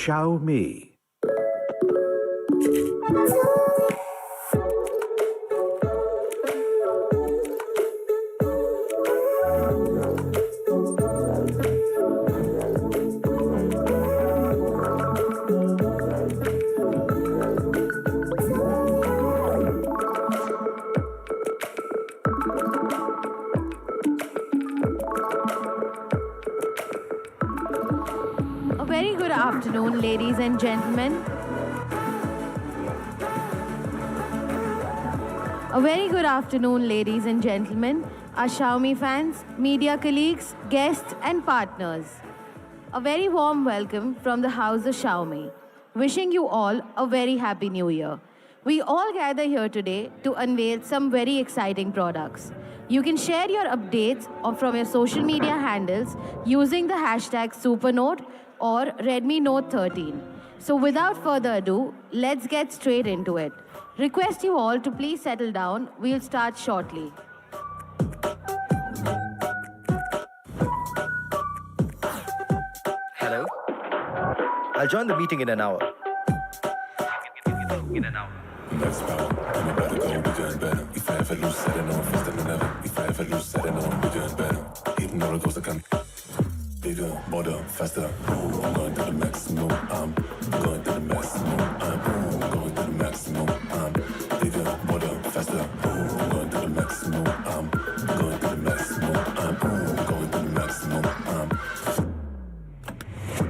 Xiaomi. A very good afternoon, ladies and gentlemen. A very good afternoon, ladies and gentlemen, our Xiaomi fans, media colleagues, guests, and partners. A very warm welcome from the house of Xiaomi. Wishing you all a very happy new year. We all gather here today to unveil some very exciting products. You can share your updates from your social media handles using the hashtag Supernote or Redmi Note 13. So without further ado, let's get straight into it. Request you all to please settle down. We'll start shortly. Hello? I'll join the meeting in an hour. Next power, and we better go, we're doing better. If I ever lose, I don't know, faster than ever. If I ever lose, I don't know, we're doing better. Hitting roller coaster can bigger, bolder, faster. Ooh, I'm going to the maximum. I'm going to the maximum. I'm going to the maximum. I'm bigger, bolder, faster. Ooh, I'm going to the maximum. I'm going to the maximum. I'm going to the maximum.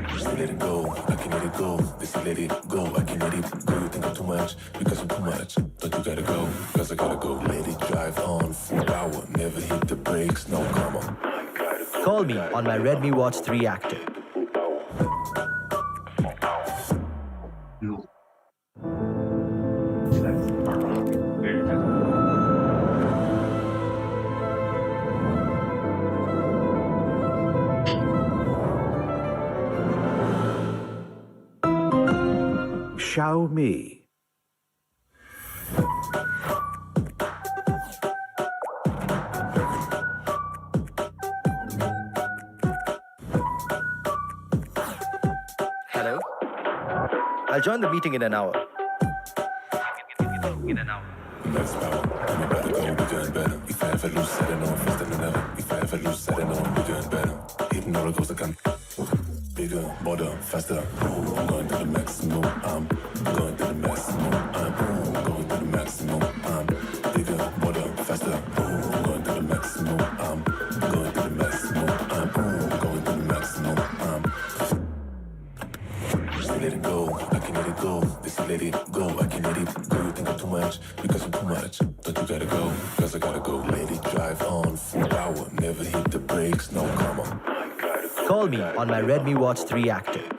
Just let it go, I can let it go. Just let it go, I can let it go. You think I'm too much because I'm too much. Don't you gotta go, cause I gotta go. Let it drive on full power. Never hit the brakes, no comma. Call me on my Redmi Watch 3 Active. Xiaomi. Hello? I'll join the meeting in an hour. Max power, and we better go bigger and better. If I ever lose, set it on faster than ever. If I ever lose, set it on bigger and better. Hitting roller coaster can bigger, bolder, faster. Ooh, I'm going to the maximum. I'm going to the maximum. I'm going to the maximum. I'm bigger, bolder, faster. Ooh, I'm going to the maximum. I'm going to the maximum. I'm going to the maximum. Just let it go, I can let it go. This let it go, I can let it go. You think I'm too much because I'm too much. Don't you gotta go, cause I gotta go. Let it drive on full power. Never hit the brakes, no comma. Call me on my Redmi Watch 3 Active.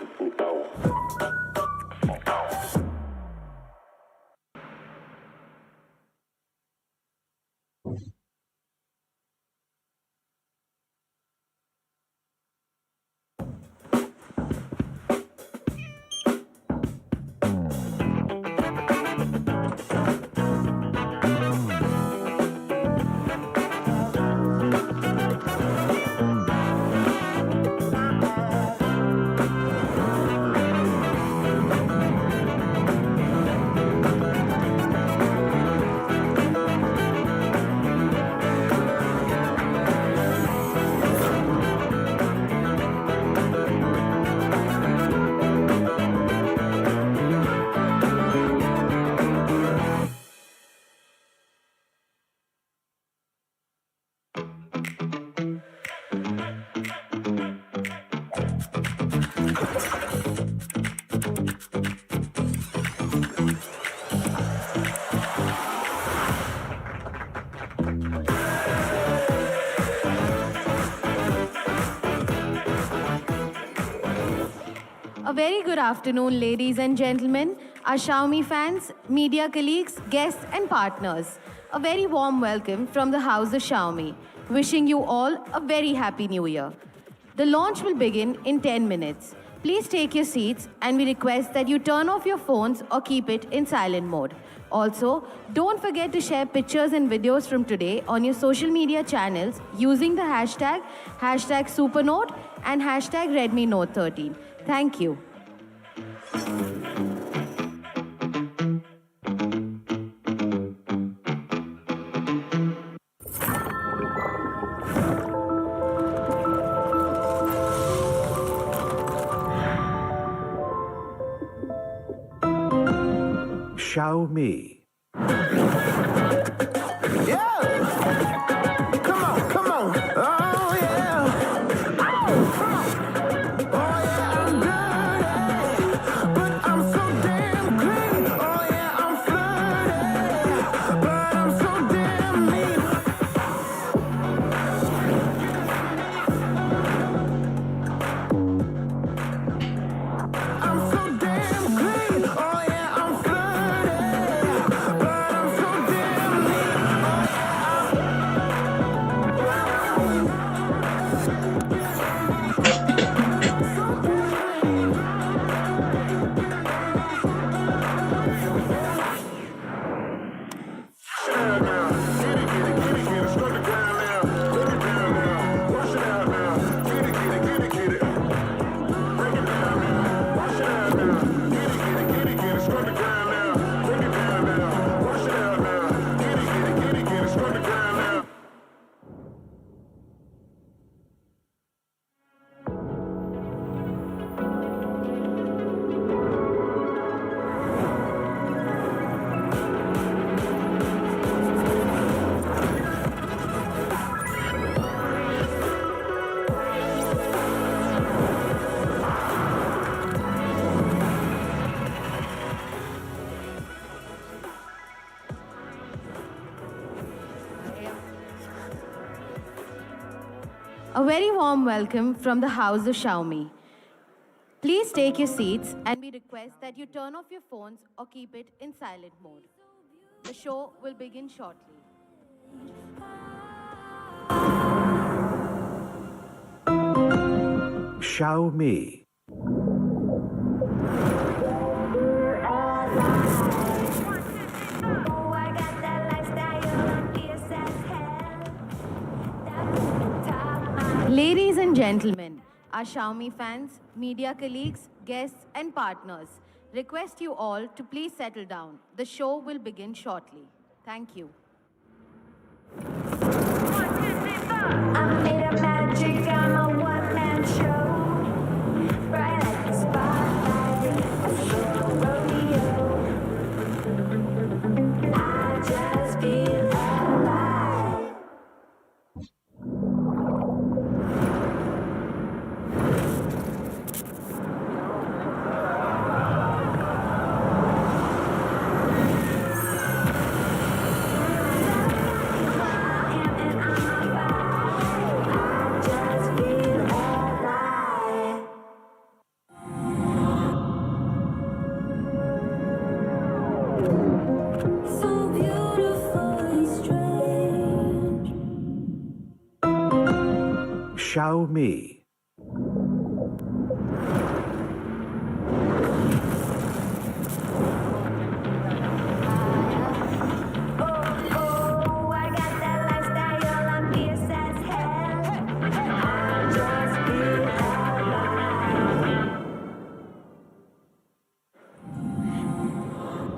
A very good afternoon, ladies and gentlemen, our Xiaomi fans, media colleagues, guests, and partners. A very warm welcome from the house of Xiaomi, wishing you all a very happy new year. The launch will begin in 10 minutes. Please take your seats and we request that you turn off your phones or keep it in silent mode. Also, don't forget to share pictures and videos from today on your social media channels using the hashtag Supernote and hashtag Redmi Note 13. Thank you. Xiaomi. A very warm welcome from the house of Xiaomi. Please take your seats and we request that you turn off your phones or keep it in silent mode. The show will begin shortly. Xiaomi. Ladies and gentlemen, our Xiaomi fans, media colleagues, guests, and partners, request you all to please settle down. The show will begin shortly. Thank you. I'm made of magic, I'm a one-man show. Bright like the spotlight, a solo rodeo. I just feel alive. So beautifully strange. Xiaomi. Oh, I got that lifestyle, I'm fierce as hell. I just feel alive.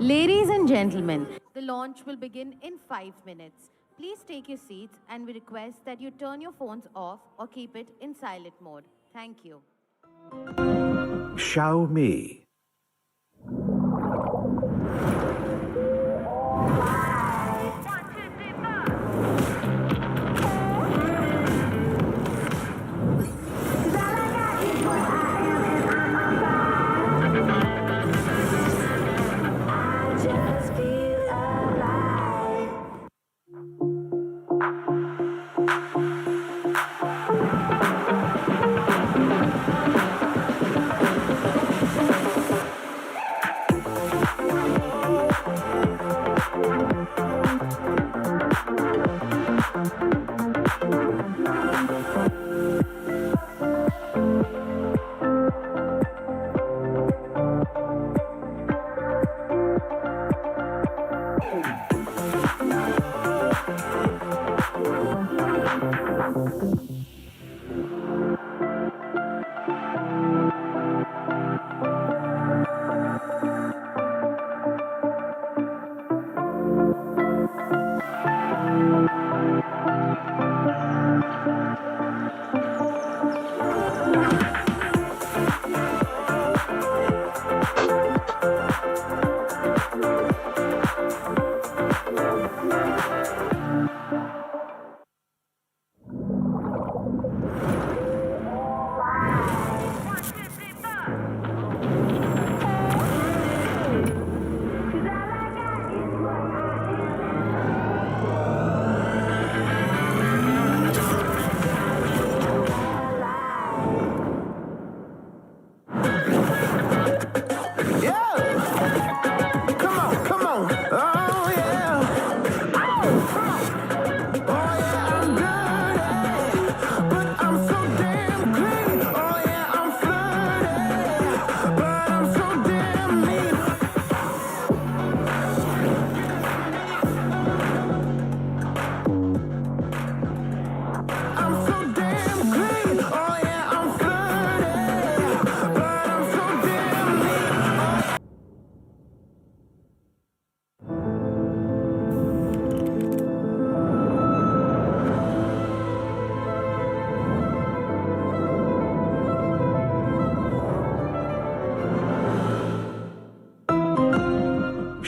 Ladies and gentlemen, the launch will begin in 5 minutes. Please take your seats and we request that you turn your phones off or keep it in silent mode. Thank you. Xiaomi. I just feel alive.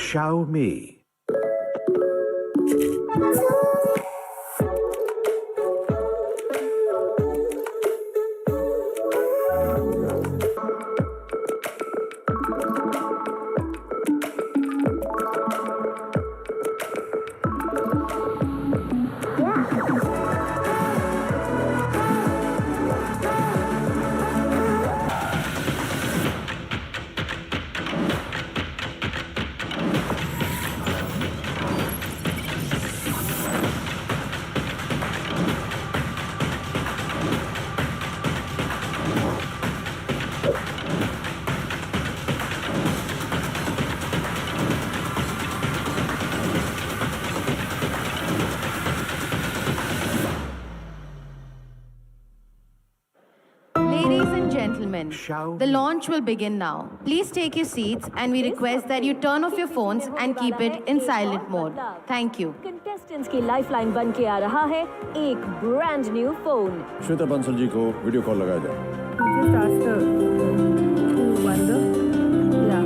Xiaomi. gentlemen, Xiaomi. the launch will begin now. Please take your seats and we request that you turn off your phones and keep it in silent mode. Thank you. Contestants की lifeline बन के आ रहा है एक brand new phone. Shweta Bansal ji को video call लगाया जाए। Just ask her to wonder. Yeah.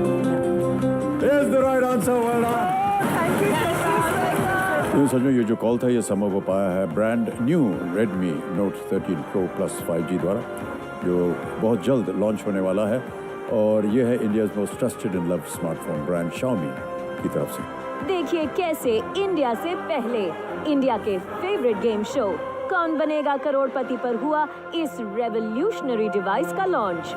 Is the right answer, well done. Thank you, तो सच में ये जो कॉल था ये संभव हो पाया है brand new Redmi Note 13 Pro Plus 5G द्वारा, जो बहुत जल्द लॉन्च होने वाला है, और ये है India's most trusted and loved smartphone brand Xiaomi की तरफ से। देखिए कैसे इंडिया से पहले इंडिया के फेवरेट गेम शो कौन बनेगा करोड़पति पर हुआ इस रेवोल्यूशनरी डिवाइस का launch.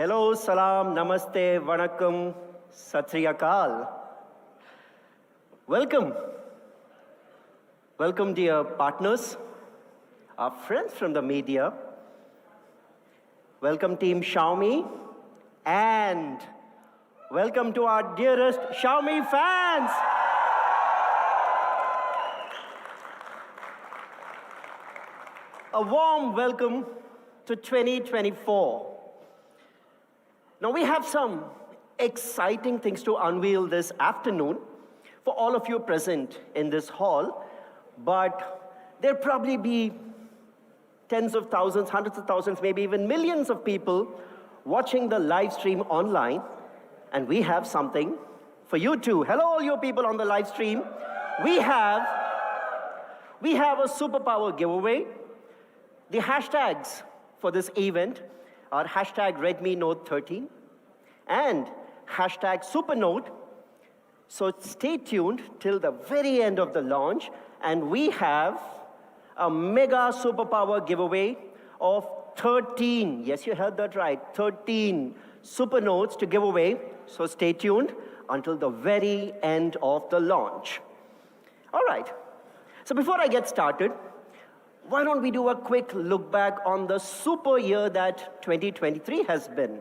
Hello, salam, namaste, vanakkam, sat sri akal. Welcome. Welcome, dear partners, our friends from the media. Welcome, Team Xiaomi. And welcome to our dearest Xiaomi fans. A warm welcome to 2024. Now, we have some exciting things to unveil this afternoon for all of you present in this hall, but there'll probably be tens of thousands, hundreds of thousands, maybe even millions of people watching the live stream online, and we have something for you too. Hello, all you people on the live stream. We have a superpower giveaway. The hashtags for this event are hashtag Redmi Note 13 and hashtag SuperNote. So stay tuned till the very end of the launch, and we have a mega superpower giveaway of 13, yes, you heard that right, 13 SuperNotes to give away. So stay tuned until the very end of the launch. All right, so before I get started, why don't we do a quick look back on the super year that 2023 has been.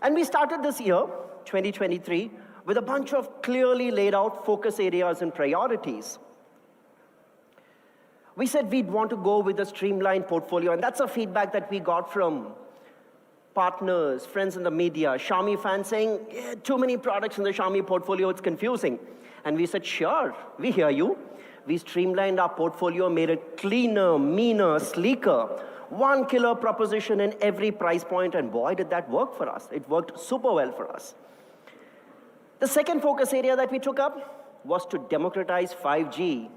And we started this year, 2023, with a bunch of clearly laid out focus areas and priorities. We said we'd want to go with a streamlined portfolio, and that's a feedback that we got from partners, friends in the media, Xiaomi fans saying, yeah, too many products in the Xiaomi portfolio, it's confusing. And we said, sure, we hear you. We streamlined our portfolio, made it cleaner, meaner, sleeker. One killer proposition in every price point, and boy, did that work for us. It worked super well for us. The second focus area that we took up was to democratize 5G.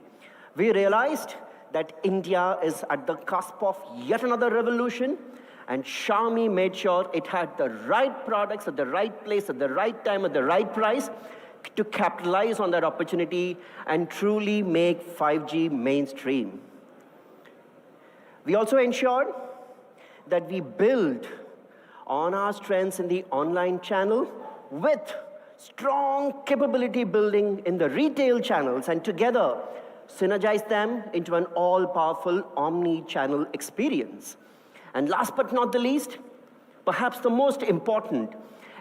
We realized that India is at the cusp of yet another revolution, and Xiaomi made sure it had the right products at the right place, at the right time, at the right price to capitalize on that opportunity and truly make 5G mainstream. We also ensured that we build on our strengths in the online channel with strong capability building in the retail channels, and together synergize them into an all-powerful omni-channel experience. And last but not the least, perhaps the most important,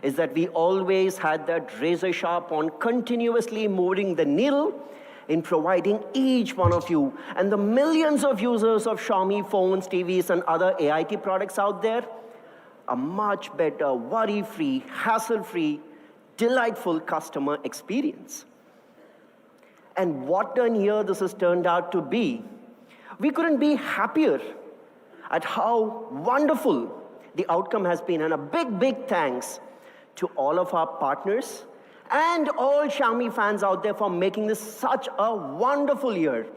is that we always had that razor sharp on continuously moving the needle in providing each one of you and the millions of users of Xiaomi phones, TVs, and other AIT products out there a much better, worry-free, hassle-free, delightful customer experience. And what an year this has turned out to be. We couldn't be happier at how wonderful the outcome has been. And a big, big thanks to all of our partners and all Xiaomi fans out there for making this such a wonderful year.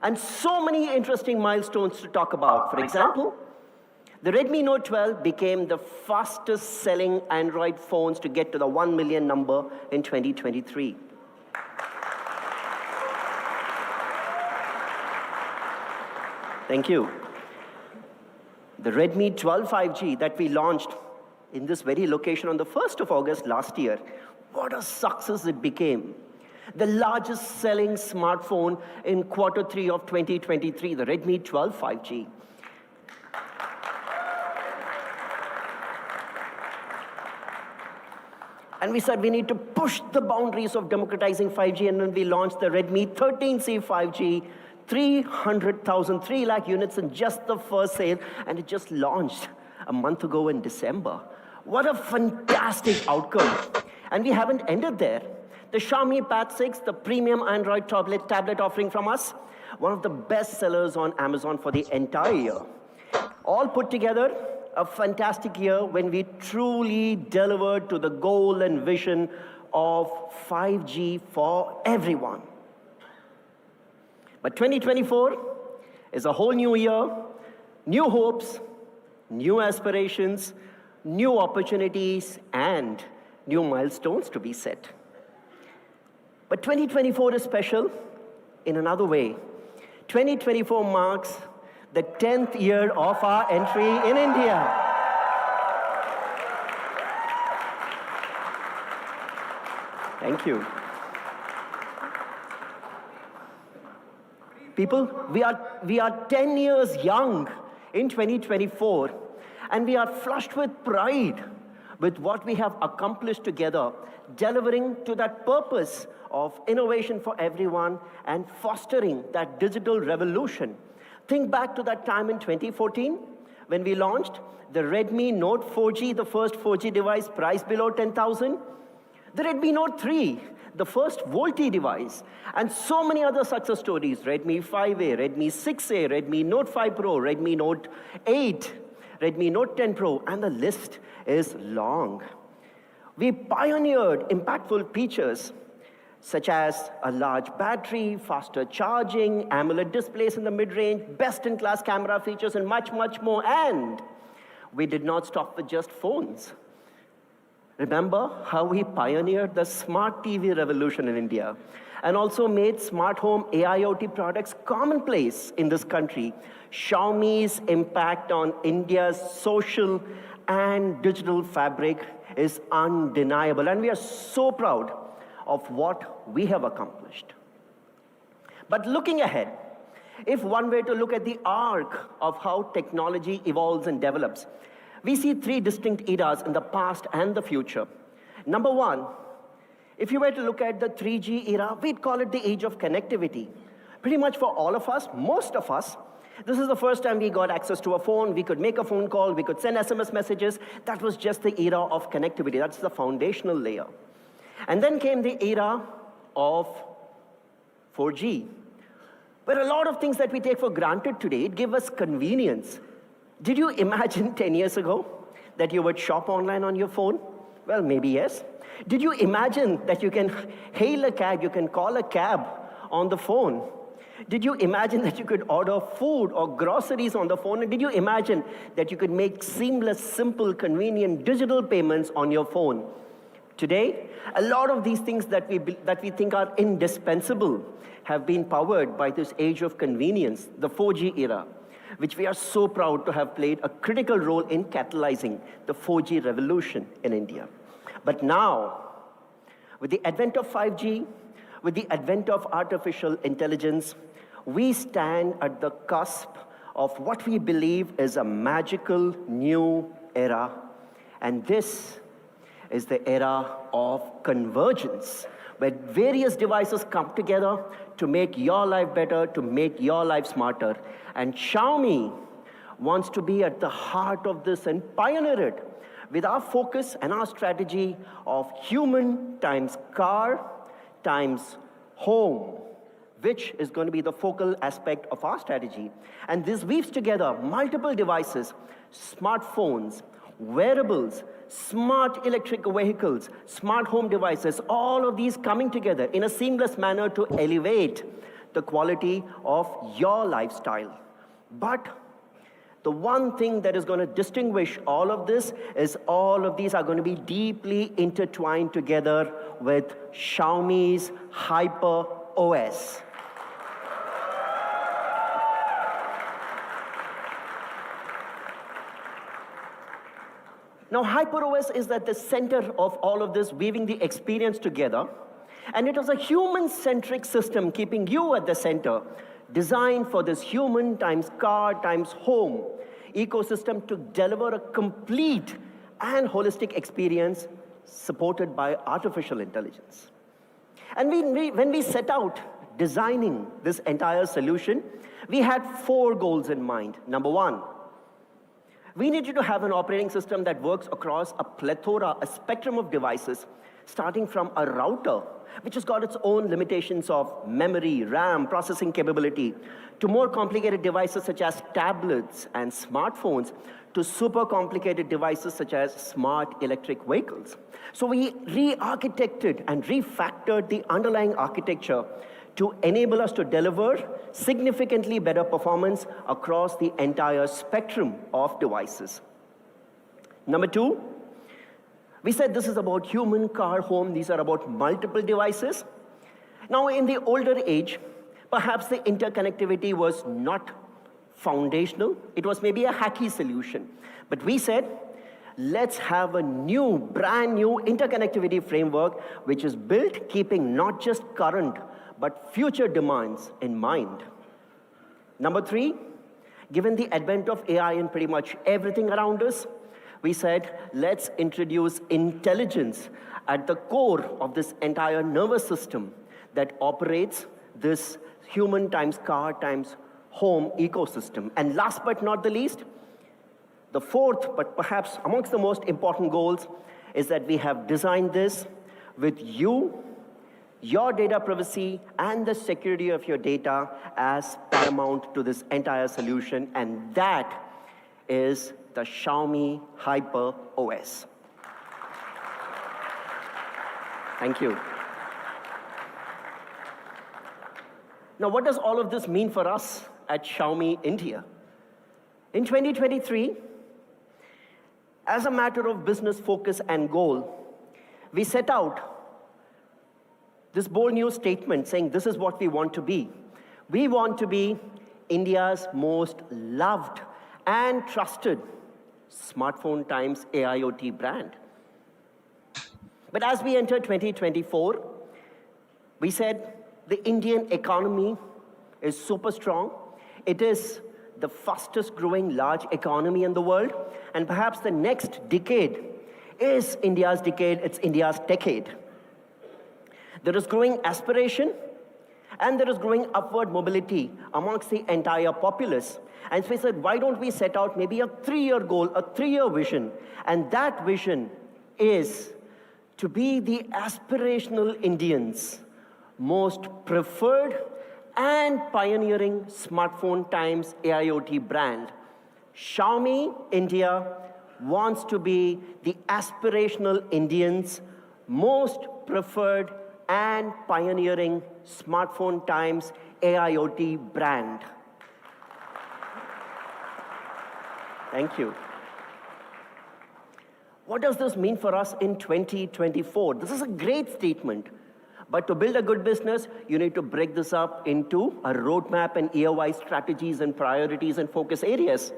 And so many interesting milestones to talk about. For example, the Redmi Note 12 became the fastest selling Android phones to get to the 1 million number in 2023. Thank you. The Redmi 12 5G that we launched in this very location on the 1st of August last year, what a success it became. The largest selling smartphone in Q3 of 2023, the Redmi 12 5G. And we said we need to push the boundaries of democratizing 5G, and then we launched the Redmi 13C 5G, 3 lakh units in just the first sale, and it just launched a month ago in December. What a fantastic outcome. And we haven't ended there. The Xiaomi Pad 6, the premium Android tablet offering from us, one of the best sellers on Amazon for the entire year. All put together, a fantastic year when we truly delivered to the goal and vision of 5G for everyone. But 2024 is a whole new year, new hopes, new aspirations, new opportunities, and new milestones to be set. But 2024 is special in another way. 2024 marks the 10th year of our entry in India. Thank you. People, we are 10 years young in 2024, and we are flushed with pride with what we have accomplished together, delivering to that purpose of innovation for everyone and fostering that digital revolution. Think back to that time in 2014 when we launched the Redmi Note 4G, the first 4G device priced below 10,000. The Redmi Note 3, the first VoLTE device, and so many other success stories, Redmi 5A, Redmi 6A, Redmi Note 5 Pro, Redmi Note 8, Redmi Note 10 Pro, and the list is long. We pioneered impactful features such as a large battery, faster charging, AMOLED displays in the mid-range, best-in-class camera features, and much, much more. And we did not stop with just phones. Remember how we pioneered the smart TV revolution in India and also made smart home AIoT products commonplace in this country. Xiaomi's impact on India's social and digital fabric is undeniable, and we are so proud of what we have accomplished. But looking ahead, if one were to look at the arc of how technology evolves and develops, we see three distinct eras in the past and the future. Number one, if you were to look at the 3G era, we'd call it the age of connectivity. Pretty much for all of us, most of us, this is the first time we got access to a phone. We could make a phone call, we could send SMS messages. That was just the era of connectivity. That's the foundational layer. And then came the era of 4G, where a lot of things that we take for granted today, it gave us convenience. Did you imagine 10 years ago that you would shop online on your phone? Well, maybe yes. Did you imagine that you can hail a cab, you can call a cab on the phone? Did you imagine that you could order food or groceries on the phone? And did you imagine that you could make seamless, simple, convenient digital payments on your phone? Today, a lot of these things that we think are indispensable have been powered by this age of convenience, the 4G era, which we are so proud to have played a critical role in catalyzing the 4G revolution in India. But now, With the advent of 5G, with the advent of artificial intelligence, we stand at the cusp of what we believe is a magical new era. And this is the era of convergence, where various devices come together to make your life better, to make your life smarter. And Xiaomi wants to be at the heart of this and pioneer it with our focus and our strategy of human times car times home, which is going to be the focal aspect of our strategy. And this weaves together multiple devices, smartphones, wearables, smart electric vehicles, smart home devices, all of these coming together in a seamless manner to elevate the quality of your lifestyle. But the one thing that is going to distinguish all of this is all of these are going to be deeply intertwined together with Xiaomi's Hyper OS. Now, HyperOS is at the center of all of this, weaving the experience together. And it was a human-centric system, keeping you at the center, designed for this human times car times home ecosystem to deliver a complete and holistic experience supported by artificial intelligence. And when we set out designing this entire solution, we had 4 goals in mind. Number 1, we needed to have an operating system that works across a plethora, a spectrum of devices, starting from a router, which has got its own limitations of memory, RAM, processing capability, to more complicated devices such as tablets and smartphones, to super complicated devices such as smart electric vehicles. So we re-architected and refactored the underlying architecture to enable us to deliver significantly better performance across the entire spectrum of devices. Number 2, we said this is about human, car, home. These are about multiple devices. Now, in the older age, perhaps the interconnectivity was not foundational. It was maybe a hacky solution. But we said, let's have a new, brand new interconnectivity framework which is built keeping not just current, but future demands in mind. Number 3, given the advent of AI in pretty much everything around us, we said, let's introduce intelligence at the core of this entire nervous system that operates this human times car times home ecosystem. And last but not the least, the 4th, but perhaps amongst the most important goals, is that we have designed this with you, your data privacy, and the security of your data as paramount to this entire solution, and that is the Xiaomi Hyper OS. Thank you. Now, what does all of this mean for us at Xiaomi India? In 2023, as a matter of business focus and goal, we set out this bold new statement saying this is what we want to be. We want to be India's most loved and trusted smartphone times AIoT brand. But as we enter 2024, we said the Indian economy is super strong. It is the fastest growing large economy in the world. And perhaps the next decade is India's decade, it's India's decade. There is growing aspiration and there is growing upward mobility amongst the entire populace. And so we said, why don't we set out maybe a 3-year goal, a 3-year vision? And that vision is to be the aspirational Indians' most preferred and pioneering smartphone times AIoT brand. Xiaomi India wants to be the aspirational Indians' most preferred and pioneering smartphone times AIoT brand. Thank you. What does this mean for us in 2024? This is a great statement. But to build a good business, you need to break this up into a roadmap and year-wise strategies and priorities and focus areas.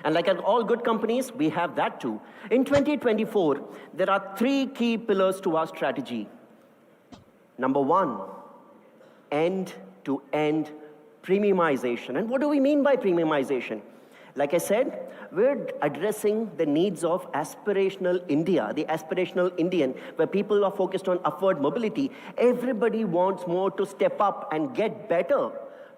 And like at all good companies, we have that too. In 2024, there are 3 key pillars to our strategy. Number one, end-to-end premiumization. And what do we mean by premiumization? Like I said, we're addressing the needs of aspirational India, the aspirational Indian, where people are focused on upward mobility. Everybody wants more to step up and get better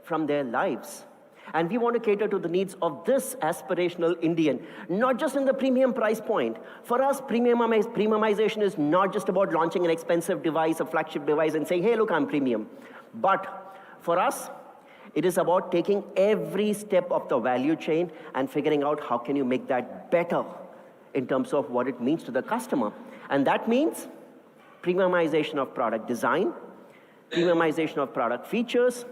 from their lives. And we want to cater to the needs of this aspirational Indian, not just in the premium price point. For us, premiumization is not just about launching an expensive device, a flagship device, and saying, hey, look, I'm premium. But for us, it is about taking every step of the value chain and figuring out how can you make that better in terms of what it means to the customer. And that means premiumization of product design, premiumization of product features,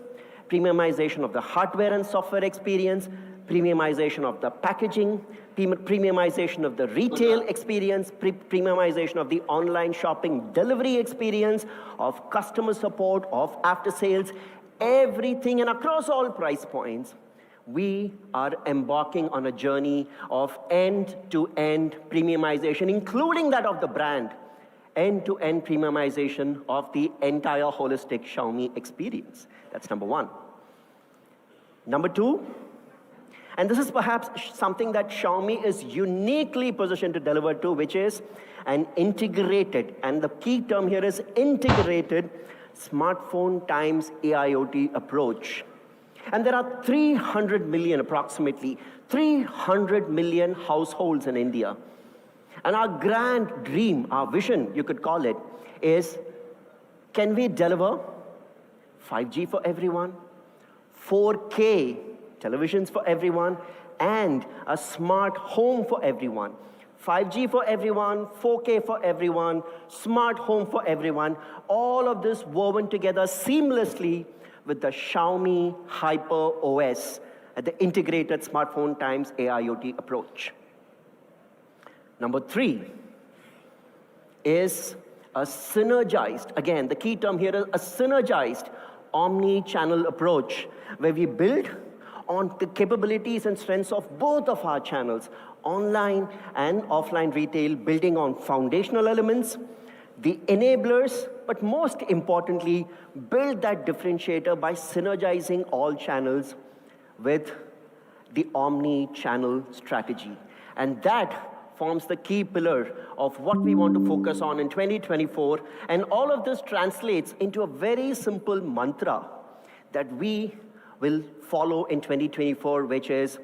premiumization of the hardware and software experience, premiumization of the packaging, premiumization of the retail experience, premiumization of the online shopping delivery experience, of customer support, of after sales, everything, and across all price points, we are embarking on a journey of end-to-end premiumization, including that of the brand, end-to-end premiumization of the entire holistic Xiaomi experience. That's number one. Number two, and this is perhaps something that Xiaomi is uniquely positioned to deliver to, which is an integrated, and the key term here is integrated, smartphone times AIoT approach. And there are 300 million, approximately 300 million households in India. And our grand dream, our vision, you could call it, is can we deliver 5G for everyone, 4K televisions for everyone, and a smart home for everyone? 5G for everyone, 4K for everyone, smart home for everyone, all of this woven together seamlessly with the Xiaomi Hyper OS, the integrated smartphone times AIoT approach. Number three is a synergized, again, the key term here is a synergized omni-channel approach, where we build on the capabilities and strengths of both of our channels, online and offline retail, building on foundational elements, the enablers, but most importantly, build that differentiator by synergizing all channels with the omni-channel strategy. And that forms the key pillar of what we want to focus on in 2024. And all of this translates into a very simple mantra that we will follow in 2024, which is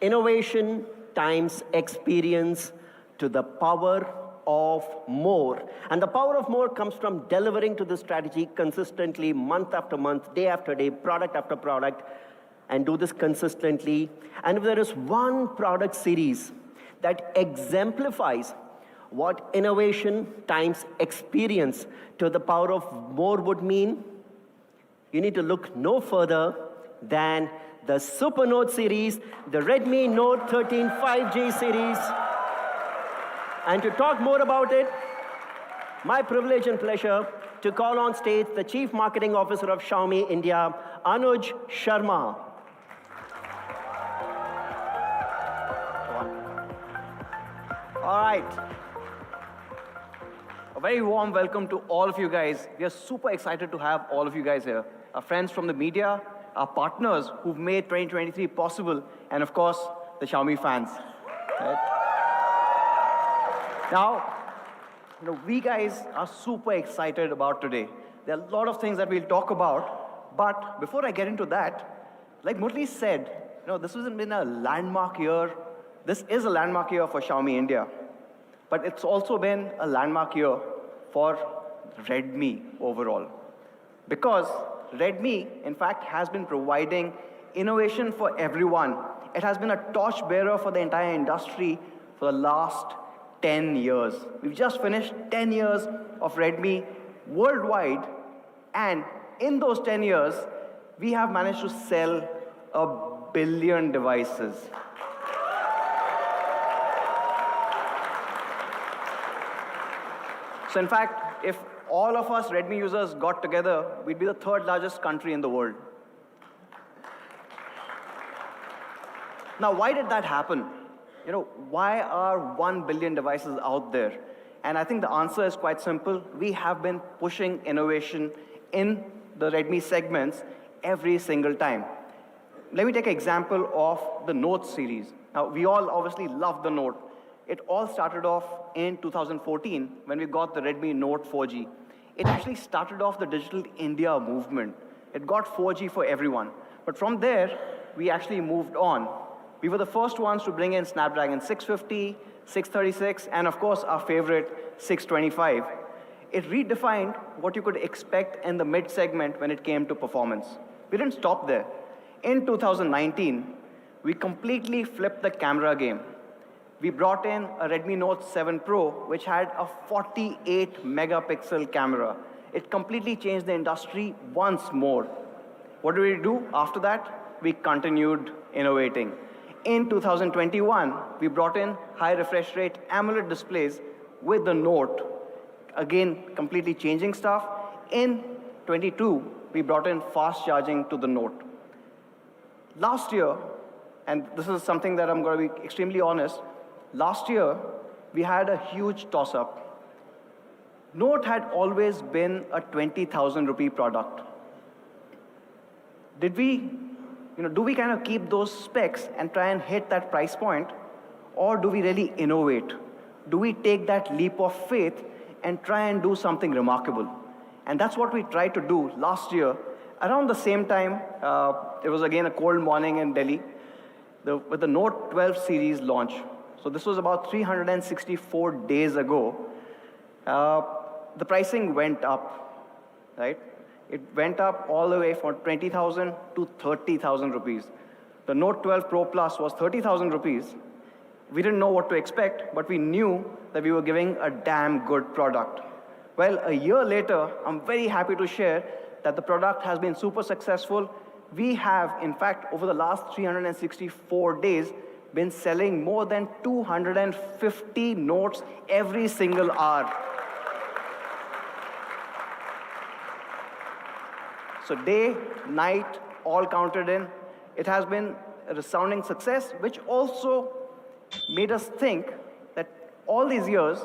innovation times experience to the power of more. And the power of more comes from delivering to the strategy consistently, month after month, day after day, product after product, and do this consistently. And if there is one product series that exemplifies what innovation times experience to the power of more would mean, you need to look no further than the Super Note series, the Redmi Note 13 5G series. And to talk more about it, my privilege and pleasure to call on stage the Chief Marketing Officer of Xiaomi India, Anuj Sharma. All right. A very warm welcome to all of you guys. We are super excited to have all of you guys here. Our friends from the media, our partners who've made 2023 possible, and of course, the Xiaomi fans. Right? Now, we guys are super excited about today. There are a lot of things that we'll talk about, but before I get into that, like Murli said, this hasn't been a landmark year. This is a landmark year for Xiaomi India, but it's also been a landmark year for Redmi overall. Because Redmi, in fact, has been providing innovation for everyone. It has been a torchbearer for the entire industry for the last 10 years. We've just finished 10 years of Redmi worldwide, and in those 10 years, we have managed to sell 1 billion devices. So in fact, if all of us Redmi users got together, we'd be the third largest country in the world. Now, why did that happen? Why are 1 billion devices out there? And I think the answer is quite simple. We have been pushing innovation in the Redmi segments every single time. Let me take an example of the Note series. Now, we all obviously love the Note. It all started off in 2014 when we got the Redmi Note 4G. It actually started off the Digital India movement. It got 4G for everyone. But from there, we actually moved on. We were the first ones to bring in Snapdragon 650, 636, and of course, our favorite 625. It redefined what you could expect in the mid segment when it came to performance. We didn't stop there. In 2019, we completely flipped the camera game. We brought in a Redmi Note 7 Pro, which had a 48 megapixel camera. It completely changed the industry once more. What did we do after that? We continued innovating. In 2021, we brought in high refresh rate AMOLED displays with the Note, again, completely changing stuff. In 22, we brought in fast charging to the Note. Last year, and this is something that I'm going to be extremely honest, last year, we had a huge toss-up. Note had always been a 20,000 rupee product. Do we kind of keep those specs and try and hit that price point? Or do we really innovate? Do we take that leap of faith and try and do something remarkable? And that's what we tried to do last year. Around the same time, it was again a cold morning in Delhi, with the Note 12 series launch. So this was about 364 days ago. The pricing went up, right? It went up all the way from 20,000 to 30,000 rupees. The Note 12 Pro Plus was 30,000 rupees. We didn't know what to expect, but we knew that we were giving a damn good product. Well, a year later, I'm very happy to share that the product has been super successful. We have, in fact, over the last 364 days, been selling more than 250 notes every single hour. So day, night, all counted in. It has been a resounding success, which also made us think that all these years,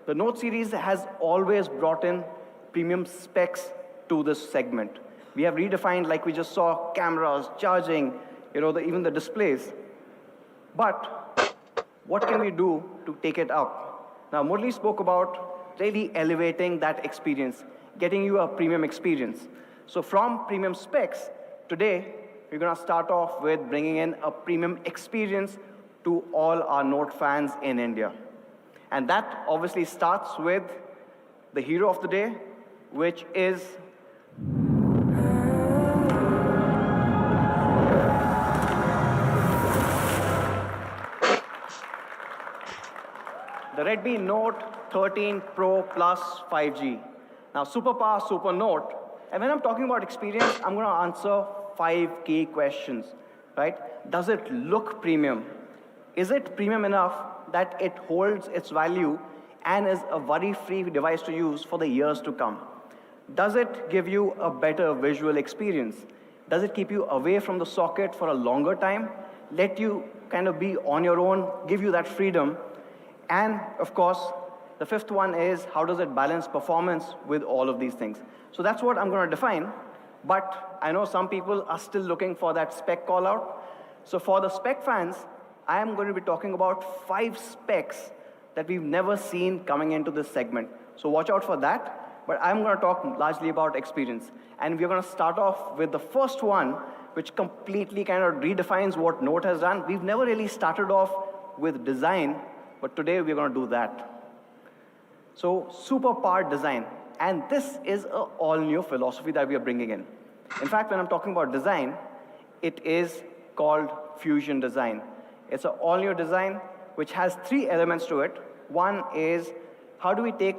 the Note series has always brought in premium specs to this segment. We have redefined, like we just saw, cameras, charging, even the displays. But what can we do to take it up? Now, Murli spoke about really elevating that experience, getting you a premium experience. So from premium specs, today, we're going to start off with bringing in a premium experience to all our Note fans in India. And that obviously starts with the hero of the day, which is the Redmi Note 13 Pro Plus 5G. Now, super power, super Note. And when I'm talking about experience, I'm going to answer 5 key questions, right? Does it look premium? Is it premium enough that it holds its value and is a worry-free device to use for the years to come? Does it give you a better visual experience? Does it keep you away from the socket for a longer time? Let you kind of be on your own, give you that freedom? And of course, the 5th one is, how does it balance performance with all of these things? So that's what I'm going to define. But I know some people are still looking for that spec call out. So for the spec fans, I am going to be talking about 5 specs that we've never seen coming into this segment. So watch out for that. But I'm going to talk largely about experience. And we're going to start off with the first one, which completely kind of redefines what Note has done. We've never really started off with design, but today we're going to do that. So super powered design. And this is an all-new philosophy that we are bringing in. In fact, when I'm talking about design, it is called Fusion Design. It's an all-new design which has 3 elements to it. One is, how do we take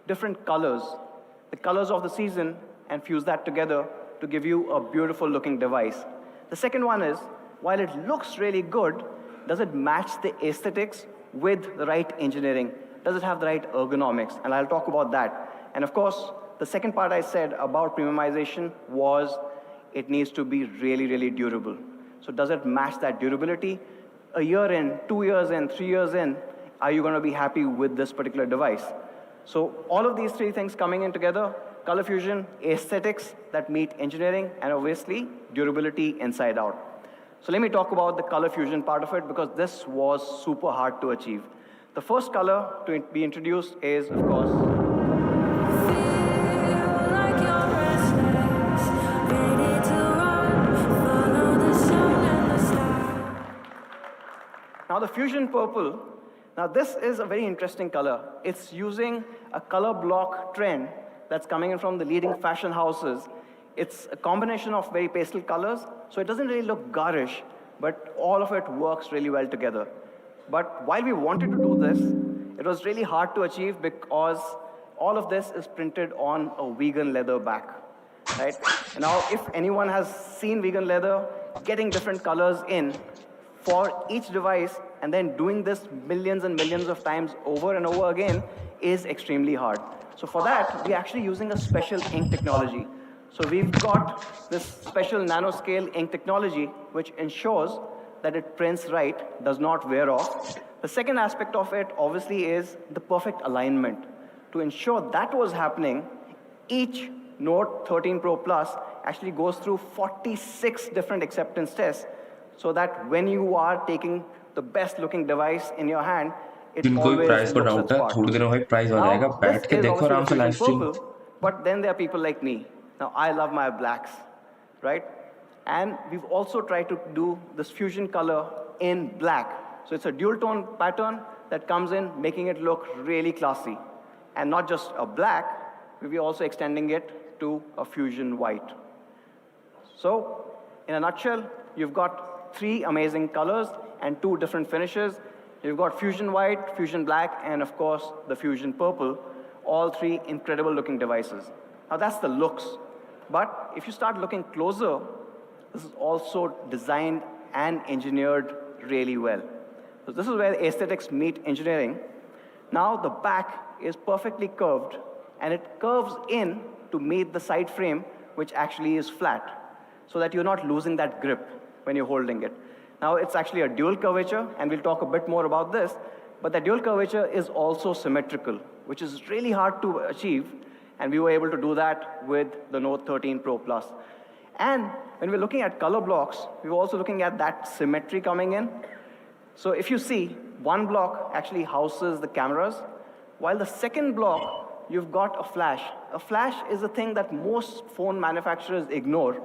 different colors, the colors of the season, and fuse that together to give you a beautiful-looking device. The second one is, while it looks really good, does it match the aesthetics with the right engineering? Does it have the right ergonomics? And I'll talk about that. And of course, the second part I said about premiumization was it needs to be really, really durable. So does it match that durability? A year in, 2 years in, 3 years in, are you going to be happy with this particular device? So all of these three things coming in together, color fusion, aesthetics that meet engineering, and obviously durability inside out. So let me talk about the color fusion part of it, because this was super hard to achieve. The first color to be introduced is, of course, now the fusion purple. Now this is a very interesting color. It's using a color block trend that's coming in from the leading fashion houses. It's a combination of very pastel colors, so it doesn't really look garish, but all of it works really well together. But while we wanted to do this, it was really hard to achieve because all of this is printed on a vegan leather back, right? Now, if anyone has seen vegan leather, getting different colors in for each device and then doing this millions and millions of times over and over again is extremely hard. So for that, we're actually using a special ink technology. So we've got this special nanoscale ink technology, which ensures that it prints right, does not wear off. The second aspect of it, obviously, is the perfect alignment. To ensure that was happening, each Note 13 Pro Plus actually goes through 46 different acceptance tests, so that when you are taking the best looking device in your hand, it always price को looks doubt its है part. थोड़ी देर में price हो जाएगा Now, बैठ this के is देखो obviously आराम the से live fusion stream purple, but then there are people like me. Now, I love my blacks, right? And we've also tried to do this fusion color in black. So it's a dual tone pattern that comes in, making it look really classy. And not just a black, we're also extending it to a fusion white. So, in a nutshell, you've got three amazing colors and two different finishes. You've got fusion white, fusion black, and of course, the fusion purple. All three incredible looking devices. Now that's the looks. But if you start looking closer, this is also designed and engineered really well. So this is where aesthetics meet engineering. Now the back is perfectly curved, and it curves in to meet the side frame, which actually is flat, so that you're not losing that grip when you're holding it. Now it's actually a dual curvature, and we'll talk a bit more about this, but the dual curvature is also symmetrical, which is really hard to achieve, and we were able to do that with the Note 13 Pro Plus. And when we're looking at color blocks, we were also looking at that symmetry coming in. So if you see, one block actually houses the cameras, while the second block, you've got a flash. A flash is a thing that most phone manufacturers ignore,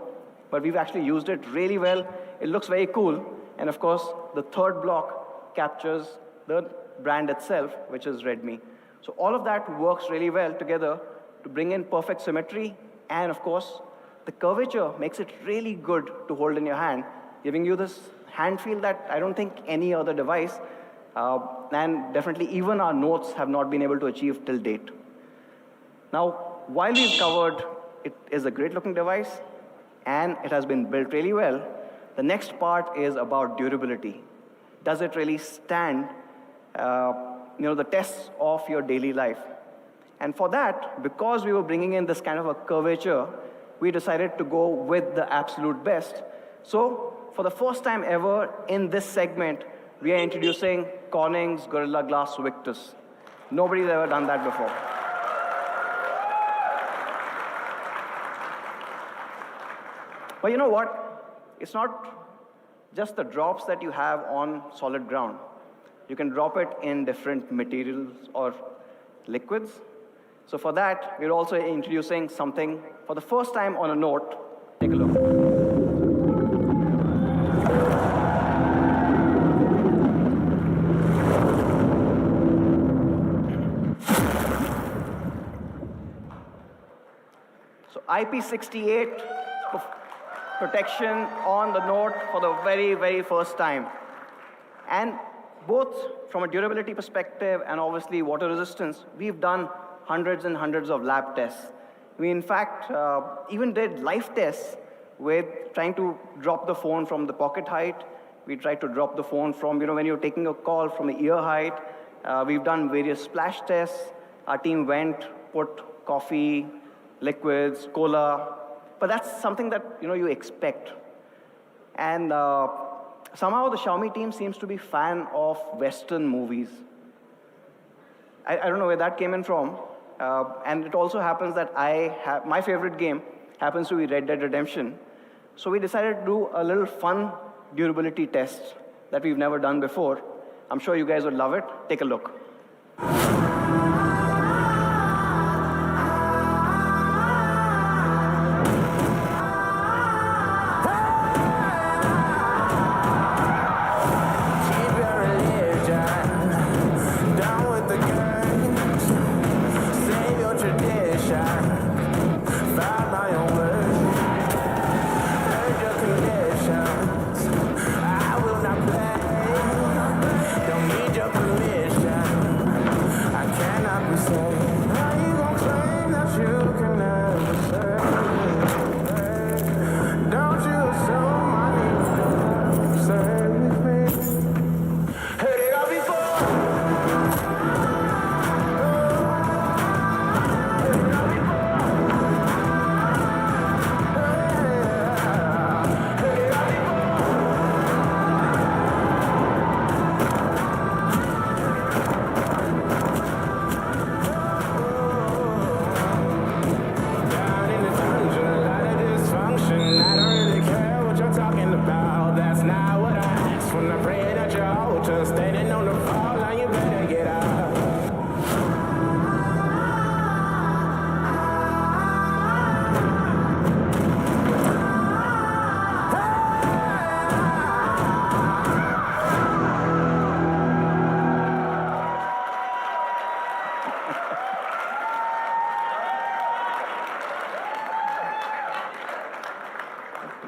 but we've actually used it really well. It looks very cool. And of course, the third block captures the brand itself, which is Redmi. So all of that works really well together to bring in perfect symmetry. And of course, the curvature makes it really good to hold in your hand, giving you this hand feel that I don't think any other device, and definitely even our Notes have not been able to achieve till date. Now, while we've covered it is a great looking device and it has been built really well, the next part is about durability. Does it really stand the tests of your daily life? And for that, because we were bringing in this kind of a curvature, we decided to go with the absolute best. So for the first time ever in this segment, we are introducing Corning's Gorilla Glass Victus. Nobody's ever done that before. But you know what? It's not just the drops that you have on solid ground. You can drop it in different materials or liquids. So for that, we're also introducing something for the first time on a Note. Take a look. So IP68 protection on the Note for the very, very first time. And both from a durability perspective and obviously water resistance, we've done hundreds and hundreds of lab tests. We, in fact, even did live tests with trying to drop the phone from the pocket height. We tried to drop the phone from, when you're taking a call from the ear height. We've done various splash tests. Our team went, put coffee, liquids, cola. But that's something that, you expect. And somehow the Xiaomi team seems to be fan of Western movies. I don't know where that came in from. And it also happens that my favorite game happens to be Red Dead Redemption. So we decided to do a little fun durability test that we've never done before. I'm sure you guys would love it. Take a look.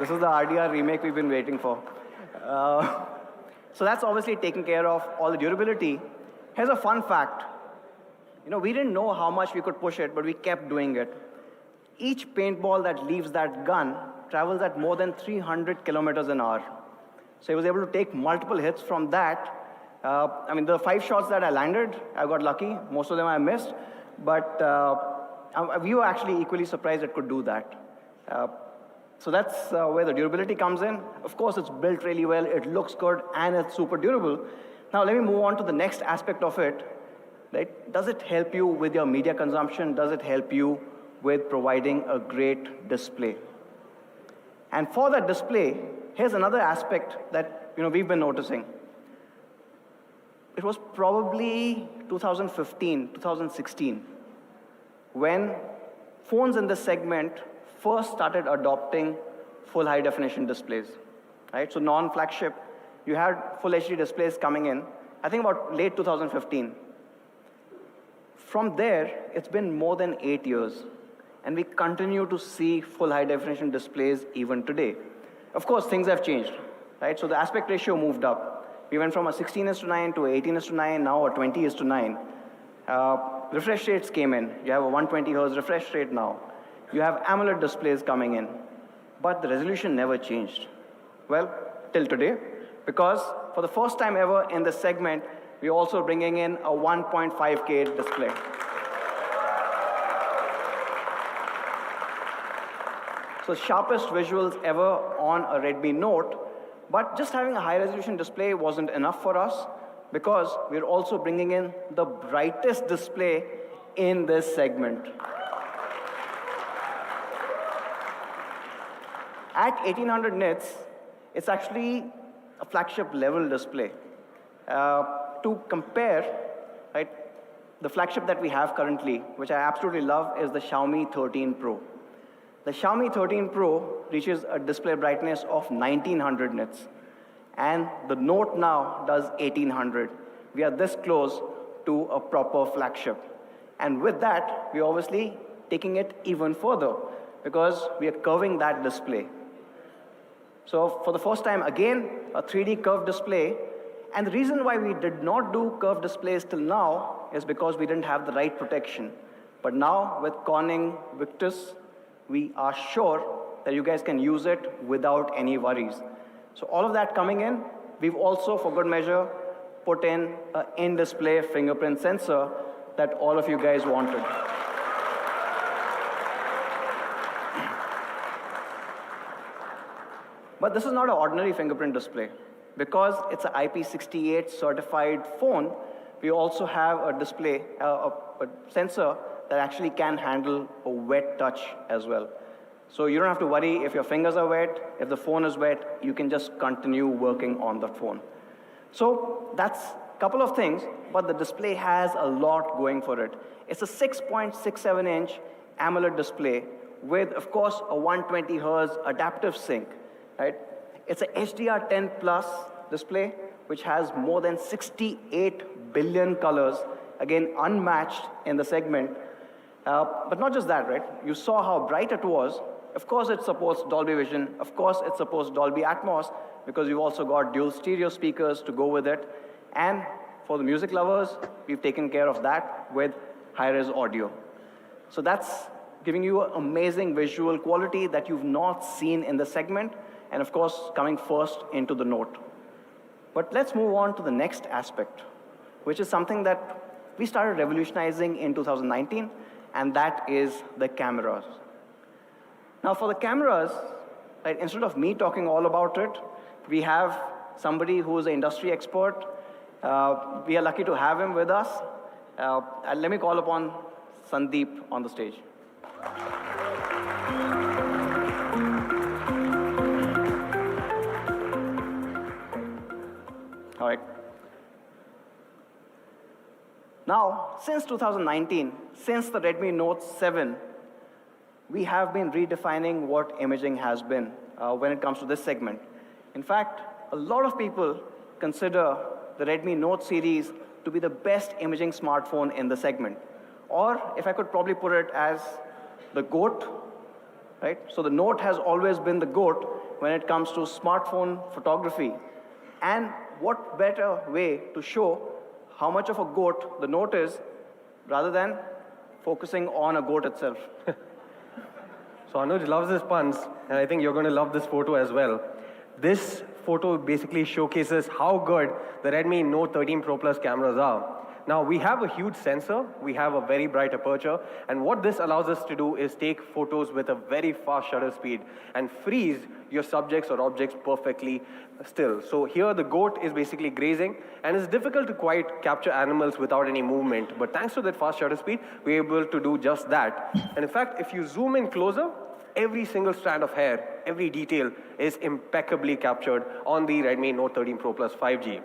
This is the RDR remake we've been waiting for. So that's obviously taking care of all the durability. Here's a fun fact. We didn't know how much we could push it, but we kept doing it. Each paintball that leaves that gun travels at more than 300 kilometers an hour. So he was able to take multiple hits from that. The 5 shots that I landed, I got lucky. Most of them I missed. But we were actually equally surprised it could do that. So that's where the durability comes in. Of course, it's built really well, it looks good, and it's super durable. Now, let me move on to the next aspect of it. Right? Does it help you with your media consumption? Does it help you with providing a great display? And for that display, here's another aspect that we've been noticing. It was probably 2015, 2016, when phones in this segment first started adopting full high-definition displays, right? So non-flagship, you had full HD displays coming in, I think about late 2015. From there, it's been more than 8 years, and we continue to see full high-definition displays even today. Of course, things have changed, right? So the aspect ratio moved up. We went from a 16:9 to 18:9, now a 20:9. Refresh rates came in. You have a 120 Hz refresh rate now. You have AMOLED displays coming in, but the resolution never changed. Well, till today, because for the first time ever in this segment, we're also bringing in a 1.5K display. So sharpest visuals ever on a Redmi Note, but just having a high-resolution display wasn't enough for us, because we're also bringing in the brightest display in this segment. At 1800 nits, it's actually a flagship level display. To compare, right, the flagship that we have currently, which I absolutely love, is the Xiaomi 13 Pro. The Xiaomi 13 Pro reaches a display brightness of 1900 nits. And the Note now does 1800. We are this close to a proper flagship. And with that, we're obviously taking it even further, because we are curving that display. So for the first time, again, a 3D curved display. And the reason why we did not do curved displays till now is because we didn't have the right protection. But now, with Corning Victus, we are sure that you guys can use it without any worries. So all of that coming in, we've also, for good measure, put in an in-display fingerprint sensor that all of you guys wanted. But this is not an ordinary fingerprint display. Because it's an IP68 certified phone, we also have a display, a sensor that actually can handle a wet touch as well. So you don't have to worry if your fingers are wet, if the phone is wet, you can just continue working on the phone. So that's a couple of things, but the display has a lot going for it. It's a 6.67-inch AMOLED display with, of course, a 120 Hz adaptive sync, right? It's a HDR10 Plus display, which has more than 68 billion colors, again, unmatched in the segment. But not just that, right? You saw how bright it was. Of course, it supports Dolby Vision. Of course, it supports Dolby Atmos, because you've also got dual stereo speakers to go with it. And for the music lovers, we've taken care of that with high-res audio. So that's giving you an amazing visual quality that you've not seen in the segment, and of course, coming first into the Note. But let's move on to the next aspect, which is something that we started revolutionizing in 2019, and that is the cameras. Now, for the cameras, right, instead of me talking all about it, we have somebody who is an industry expert. We are lucky to have him with us. And let me call upon Sandeep on the stage. All right. Now, since 2019, since the Redmi Note 7, we have been redefining what imaging has been when it comes to this segment. In fact, a lot of people consider the Redmi Note series to be the best imaging smartphone in the segment. Or, if I could probably put it as the GOAT, right? So the Note has always been the GOAT when it comes to smartphone photography. And what better way to show how much of a GOAT the Note is rather than focusing on a GOAT itself. So Anuj loves his puns, and I think you're going to love this photo as well. This photo basically showcases how good the Redmi Note 13 Pro Plus cameras are. Now, we have a huge sensor, we have a very bright aperture, and what this allows us to do is take photos with a very fast shutter speed and freeze your subjects or objects perfectly still. So here the goat is basically grazing, and it's difficult to quite capture animals without any movement, but thanks to that fast shutter speed, we're able to do just that. And in fact, if you zoom in closer, every single strand of hair, every detail is impeccably captured on the Redmi Note 13 Pro Plus 5G.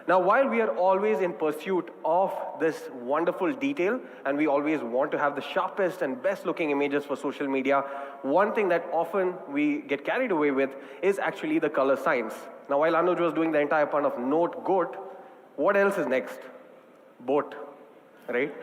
Now, while we are always in pursuit of this wonderful detail, and we always want to have the sharpest and best looking images for social media, one thing that often we get carried away with is actually the color science. Now, while Anuj was doing the entire pun of Note Goat, what else is next? Boat, right?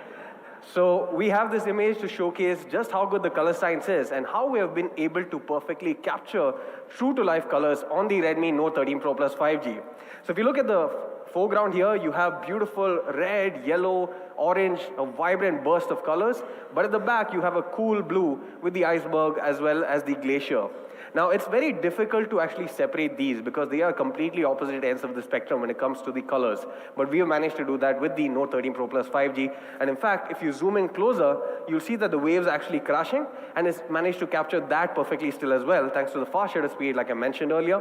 So we have this image to showcase just how good the color science is and how we have been able to perfectly capture true-to-life colors on the Redmi Note 13 Pro Plus 5G. So if you look at the foreground here, you have beautiful red, yellow, orange, a vibrant burst of colors. But at the back, you have a cool blue with the iceberg as well as the glacier. Now, it's very difficult to actually separate these because they are completely opposite ends of the spectrum when it comes to the colors. But we have managed to do that with the Note 13 Pro Plus 5G. And in fact, if you zoom in closer, you'll see that the waves are actually crashing, and it's managed to capture that perfectly still as well, thanks to the fast shutter speed, like I mentioned earlier.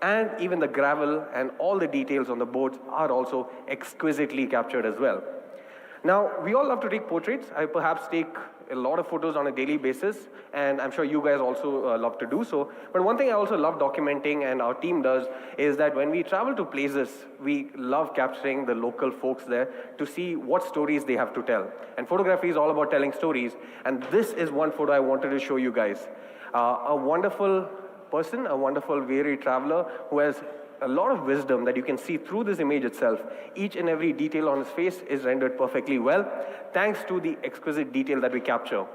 And even the gravel and all the details on the boats are also exquisitely captured as well. Now, we all love to take portraits. I perhaps take a lot of photos on a daily basis, and I'm sure you guys also love to do so. But one thing I also love documenting, and our team does, is that when we travel to places, we love capturing the local folks there to see what stories they have to tell. And photography is all about telling stories, and this is one photo I wanted to show you guys. A wonderful person, a wonderful weary traveler who has a lot of wisdom that you can see through this image itself. Each and every detail on his face is rendered perfectly well, thanks to the exquisite detail that we capture.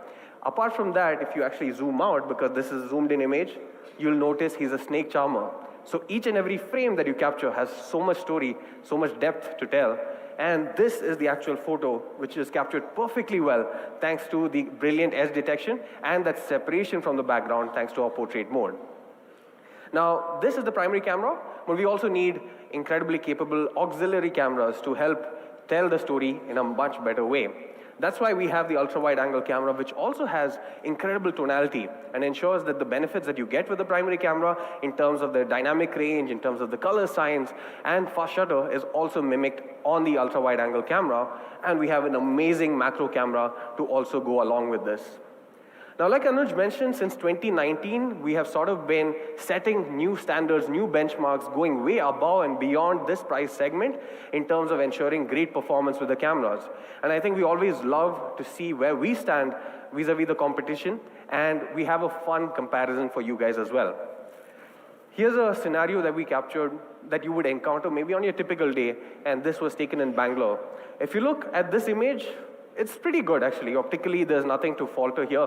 Apart from that, if you actually zoom out, because this is a zoomed in image, you'll notice he's a snake charmer. So each and every frame that you capture has so much story, so much depth to tell. And this is the actual photo, which is captured perfectly well, thanks to the brilliant edge detection and that separation from the background, thanks to our portrait mode. Now, this is the primary camera, but we also need incredibly capable auxiliary cameras to help tell the story in a much better way. That's why we have the ultra-wide angle camera, which also has incredible tonality and ensures that the benefits that you get with the primary camera in terms of the dynamic range, in terms of the color science, and fast shutter is also mimicked on the ultra-wide angle camera. And we have an amazing macro camera to also go along with this. Now, like Anuj mentioned, since 2019, we have sort of been setting new standards, new benchmarks, going way above and beyond this price segment in terms of ensuring great performance with the cameras. And I think we always love to see where we stand vis-a-vis the competition, and we have a fun comparison for you guys as well. Here's a scenario that we captured that you would encounter maybe on your typical day, and this was taken in Bangalore. If you look at this image, it's pretty good actually. Optically, there's nothing to falter here.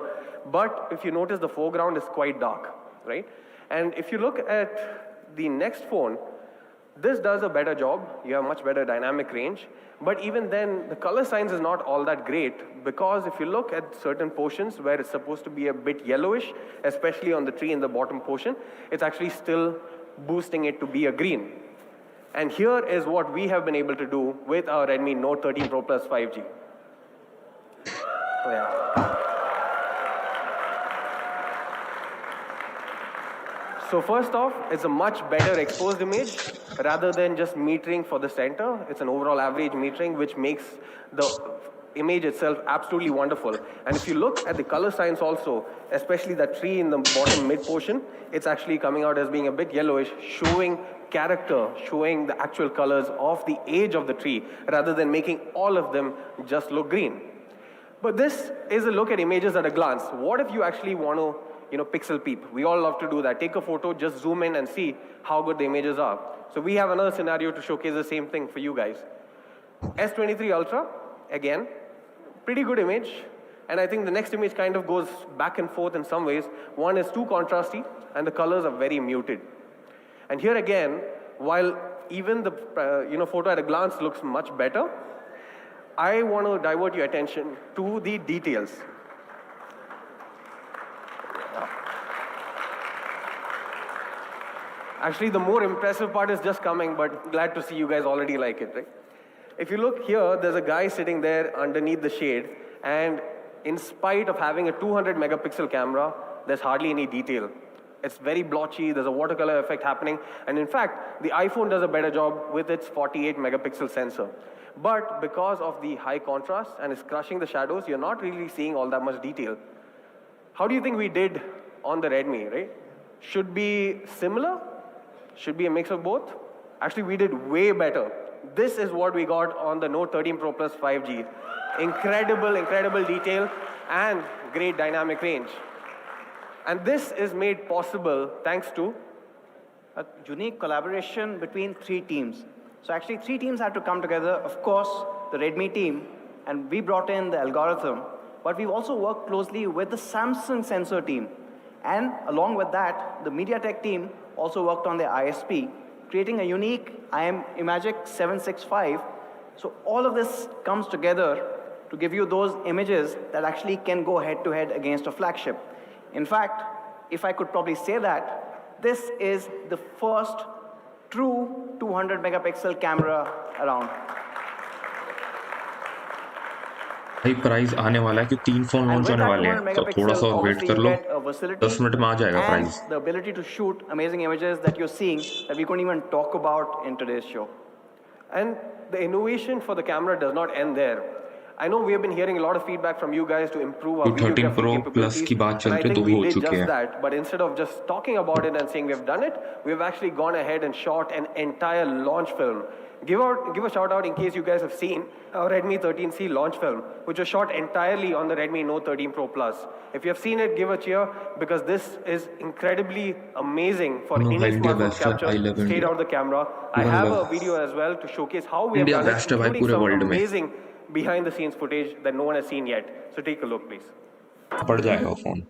But if you notice, the foreground is quite dark, right? And if you look at the next phone, this does a better job. You have much better dynamic range. But even then, the color science is not all that great, because if you look at certain portions where it's supposed to be a bit yellowish, especially on the tree in the bottom portion, it's actually still boosting it to be a green. And here is what we have been able to do with our Redmi Note 13 Pro Plus 5G. Oh, yeah. So first off, it's a much better exposed image rather than just metering for the center. It's an overall average metering, which makes the image itself absolutely wonderful. And if you look at the color science also, especially that tree in the bottom mid portion, it's actually coming out as being a bit yellowish, showing character, showing the actual colors of the age of the tree, rather than making all of them just look green. But this is a look at images at a glance. What if you actually want to pixel peep? We all love to do that. Take a photo, just zoom in and see how good the images are. So we have another scenario to showcase the same thing for you guys. S23 Ultra, again, pretty good image. And I think the next image kind of goes back and forth in some ways. One is too contrasty, and the colors are very muted. And here again, while even the photo at a glance looks much better, I want to divert your attention to the details. Actually, the more impressive part is just coming, but glad to see you guys already like it, right? If you look here, there's a guy sitting there underneath the shade, and in spite of having a 200 megapixel camera, there's hardly any detail. It's very blotchy, there's a watercolor effect happening, and in fact, the iPhone does a better job with its 48 megapixel sensor. But because of the high contrast and it's crushing the shadows, you're not really seeing all that much detail. How do you think we did on the Redmi, right? Should be similar? Should be a mix of both? Actually, we did way better. This is what we got on the Note 13 Pro Plus 5G. Incredible, incredible detail and great dynamic range. And this is made possible thanks to a unique collaboration between 3 teams. So actually 3 teams had to come together. Of course, the Redmi team, and we brought in the algorithm, but we've also worked closely with the Samsung sensor team. And along with that, the MediaTek team also worked on their ISP, creating a unique Imagic 765. So all of this comes together to give you those images that actually can go head-to-head against a flagship. In fact, if I could probably say that, this is the first true 200 megapixel camera around. भाई price आने वाला है कि 3 phone launch होने वाले हैं, तो थोड़ा सा और वेट कर लो, 10 मिनट में आ जाएगा price. The ability to shoot amazing images that you're seeing that we couldn't even talk about in today's show. And the innovation for the camera does not end there. I know we have been hearing a lot of feedback from you guys to improve our videography 13 Pro Plus की बात चल रही है, तो वो हो चुके हैं. That, but instead of just talking about it and saying we have done it, we have actually gone ahead and shot an entire launch film. Give a shout out in case you guys have seen our Redmi 13C launch film, which was shot entirely on the Redmi Note 13 Pro Plus. If you have seen it, give a cheer, because this is incredibly amazing for any smartphone capture straight out of the camera. I have a video as well to showcase how we have done it, including some amazing behind the scenes footage that no one has seen yet. So take a look, please. पड़ जाएगा phone.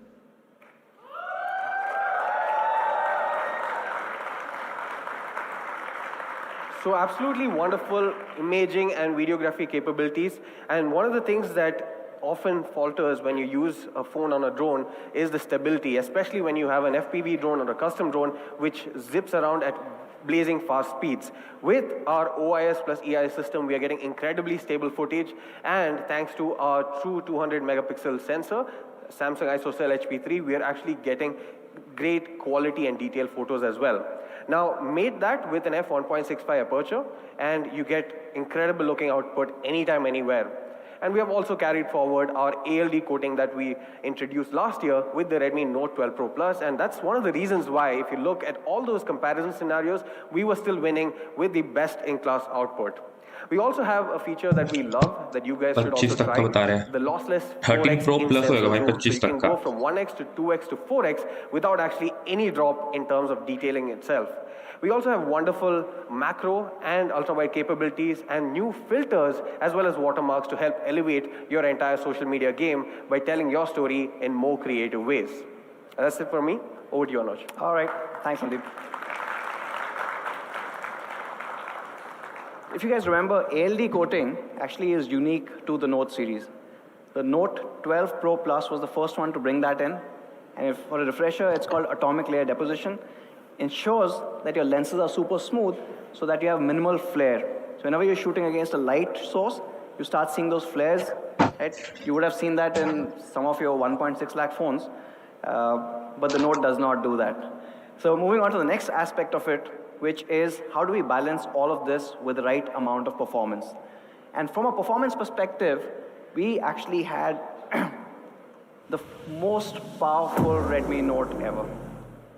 So absolutely wonderful imaging and videography capabilities. And one of the things that often falters when you use a phone on a drone is the stability, especially when you have an FPV drone or a custom drone which zips around at blazing fast speeds. With our OIS plus EIS system, we are getting incredibly stable footage, and thanks to our true 200 megapixel sensor, Samsung ISOCELL HP3, we are actually getting great quality and detailed photos as well. Now, mate that with an f1.65 aperture, and you get incredible looking output anytime, anywhere. And we have also carried forward our ALD coating that we introduced last year with the Redmi Note 12 Pro Plus, and that's one of the reasons why, if you look at all those comparison scenarios, we were still winning with the best-in-class output. We also have a feature that we love that you guys should also 25 तक का try, बता रहे हैं the lossless 13 4x Pro in Plus होएगा sensor भाई zoom. So 25 you can तक का go from 1x to 2x to 4x without actually any drop in terms of detailing itself. We also have wonderful macro and ultra-wide capabilities and new filters as well as watermarks to help elevate your entire social media game by telling your story in more creative ways. That's it for me. Over to you, Anuj. All right. Thanks, Sandeep. If you guys remember, ALD coating actually is unique to the Note series. The Note 12 Pro Plus was the first one to bring that in. And if, for a refresher, it's called atomic layer deposition. Ensures that your lenses are super smooth so that you have minimal flare. So whenever you're shooting against a light source, you start seeing those flares. Right? You would have seen that in some of your 1.6 lakh phones, but the Note does not do that. So moving on to the next aspect of it, which is how do we balance all of this with the right amount of performance? And from a performance perspective, we actually had the most powerful Redmi Note ever,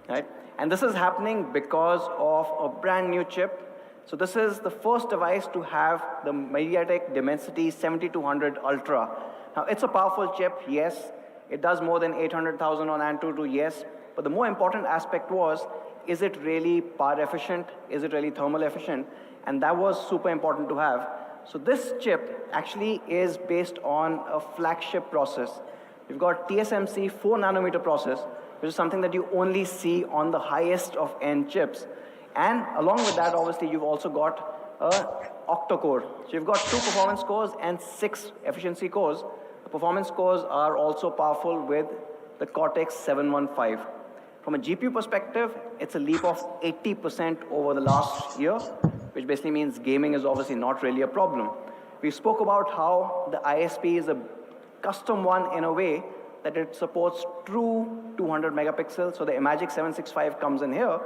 right? And this is happening because of a brand new chip. So this is the first device to have the MediaTek Dimensity 7200 Ultra. Now, it's a powerful chip, yes. It does more than 800,000 on Antutu, yes. But the more important aspect was, is it really power efficient? Is it really thermal efficient? And that was super important to have. So this chip actually is based on a flagship process. You've got TSMC 4 nanometer process, which is something that you only see on the highest of end chips. And along with that, obviously, you've also got a octa-core. So you've got 2 performance cores and 6 efficiency cores. The performance cores are also powerful with the Cortex-715. From a GPU perspective, it's a leap of 80% over the last year, which basically means gaming is obviously not really a problem. We spoke about how the ISP is a custom one in a way that it supports true 200 megapixels. So the Imagic 765 comes in here.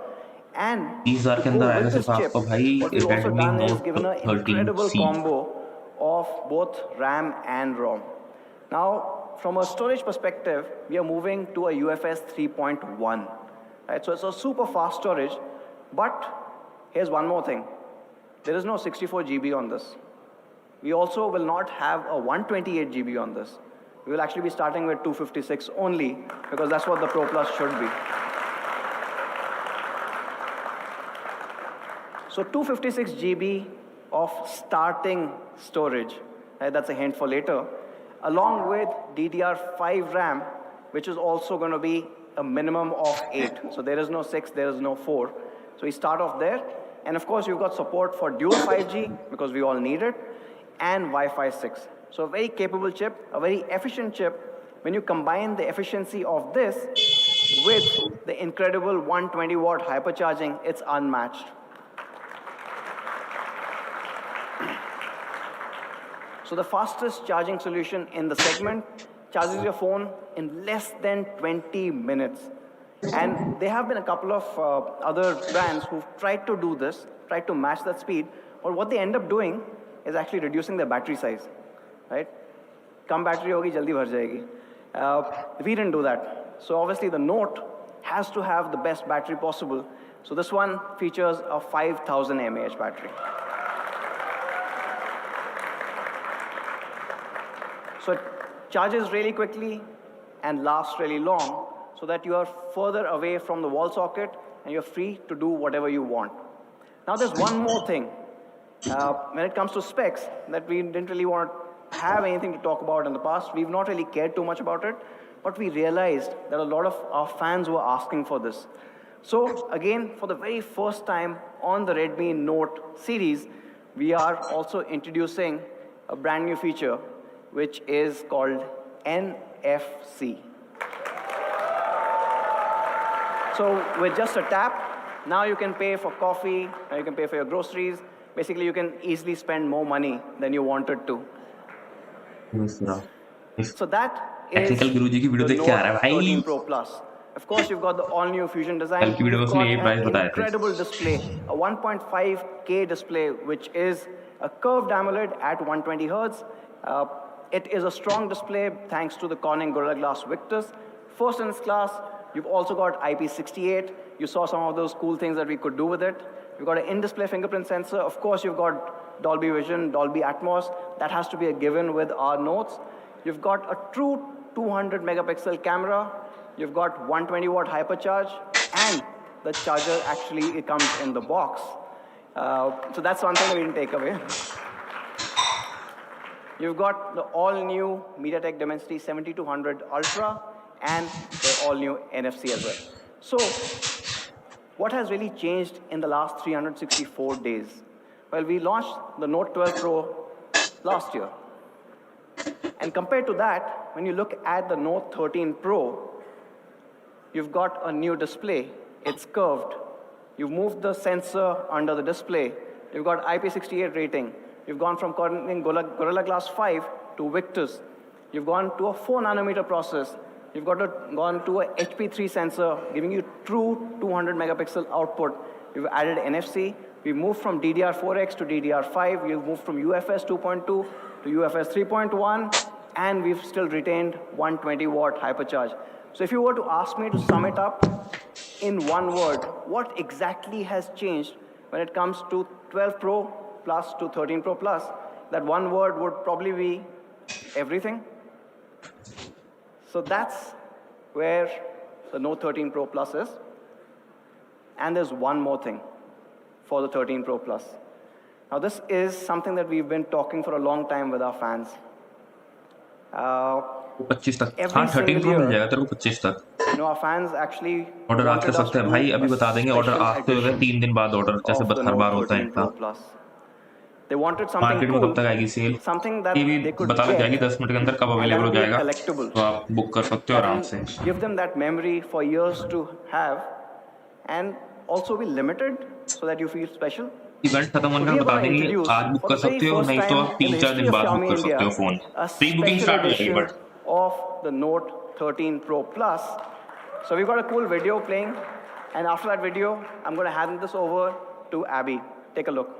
And these are to के अंदर go आएगा with this सिर्फ chip, आपका भाई what we've also Redmi done is Note given an 13 incredible C. combo of both RAM and ROM. Now, from a storage perspective, we are moving to a UFS 3.1. Right? So it's a super fast storage, but here's one more thing. There is no 64 GB on this. We also will not have a 128 GB on this. We will actually be starting with 256 only, because that's what the Pro Plus should be. So 256 GB of starting storage, right? That's a hint for later, along with DDR5 RAM, which is also going to be a minimum of 8. So there is no 6, there is no 4. So we start off there. And of course, you've got support for dual 5G, because we all need it, and Wi-Fi 6. So a very capable chip, a very efficient chip. When you combine the efficiency of this with the incredible 120 watt hypercharging, it's unmatched. So the fastest charging solution in the segment charges your phone in less than 20 minutes. And there have been a couple of other brands who've tried to do this, tried to match that speed, but what they end up doing is actually reducing their battery size, right? Kam battery hogi, jaldi bhar jayegi. We didn't do that. So obviously the Note has to have the best battery possible. So this one features a 5000 mAh battery. So it charges really quickly and lasts really long, so that you are further away from the wall socket and you're free to do whatever you want. Now there's one more thing. When it comes to specs, that we didn't really want to have anything to talk about in the past. We've not really cared too much about it, but we realized that a lot of our fans were asking for this. So again, for the very first time on the Redmi Note series, we are also introducing a brand new feature, which is called NFC. So with just a tap, Now you can pay for coffee, now you can pay for your groceries. Basically, you can easily spend more money than you wanted to. So that is technical Guruji की video the देख के आ रहा Note है 13 भाई Pro Plus. Of course, you've got the all-new Fusion design. कल की video में You've उसने got यही प्राइस an बताए थे incredible display, a 1.5K display, which is a curved AMOLED at 120 Hertz. It is a strong display thanks to the Corning Gorilla Glass Victus. First in its class. You've also got IP68. You saw some of those cool things that we could do with it. You've got an in-display fingerprint sensor. Of course, you've got Dolby Vision, Dolby Atmos. That has to be a given with our Notes. You've got a true 200 megapixel camera. You've got 120 watt hypercharge, and the charger actually it comes in the box. So that's one thing that we didn't take away. You've got the all-new MediaTek Dimensity 7200 Ultra and the all-new NFC as well. So, what has really changed in the last 364 days? Well, we launched the Note 12 Pro last year. And compared to that, when you look at the Note 13 Pro, you've got a new display. It's curved. You've moved the sensor under the display. You've got IP68 rating. You've gone from Corning Gorilla Glass 5 to Victus. You've gone to a 4 nanometer process. You've gone to a HP3 sensor, giving you true 200 megapixel output. You've added NFC. We've moved from DDR4X to DDR5. We've moved from UFS 2.2 to UFS 3.1. And we've still retained 120 watt hypercharge. So if you were to ask me to sum it up in one word, what exactly has changed when it comes to 12 Pro Plus to 13 Pro Plus, that one word would probably be everything. So that's where the Note 13 Pro Plus is. And there's one more thing for the 13 Pro Plus. Now this is something that we've been talking for a long time with our fans. 25 तक हाँ 13 pro मिल जाएगा तेरे को 25 तक our fans actually order आज कर सकते हैं भाई अभी बता देंगे ऑर्डर आज तो होगा 3 दिन बाद ऑर्डर जैसे हर बार होता है इनका They wanted something मार्केट में कब तक आएगी सेल ये भी बता लग जाएगी 10 मिनट के अंदर कब अवेलेबल हो जाएगा तो आप बुक कर सकते हो आराम से give them that memory for years to have and also be limited so that you feel special. Event खत्म होने में बता देंगे आज बुक कर सकते हो नहीं तो आप 3-4 दिन बाद बुक कर सकते हो फोन प्री बुकिंग स्टार्ट हो जाएगी but of the Note 13 Pro Plus. So we've got a cool video playing, and after that video, I'm going to hand this over to Abby. Take a look.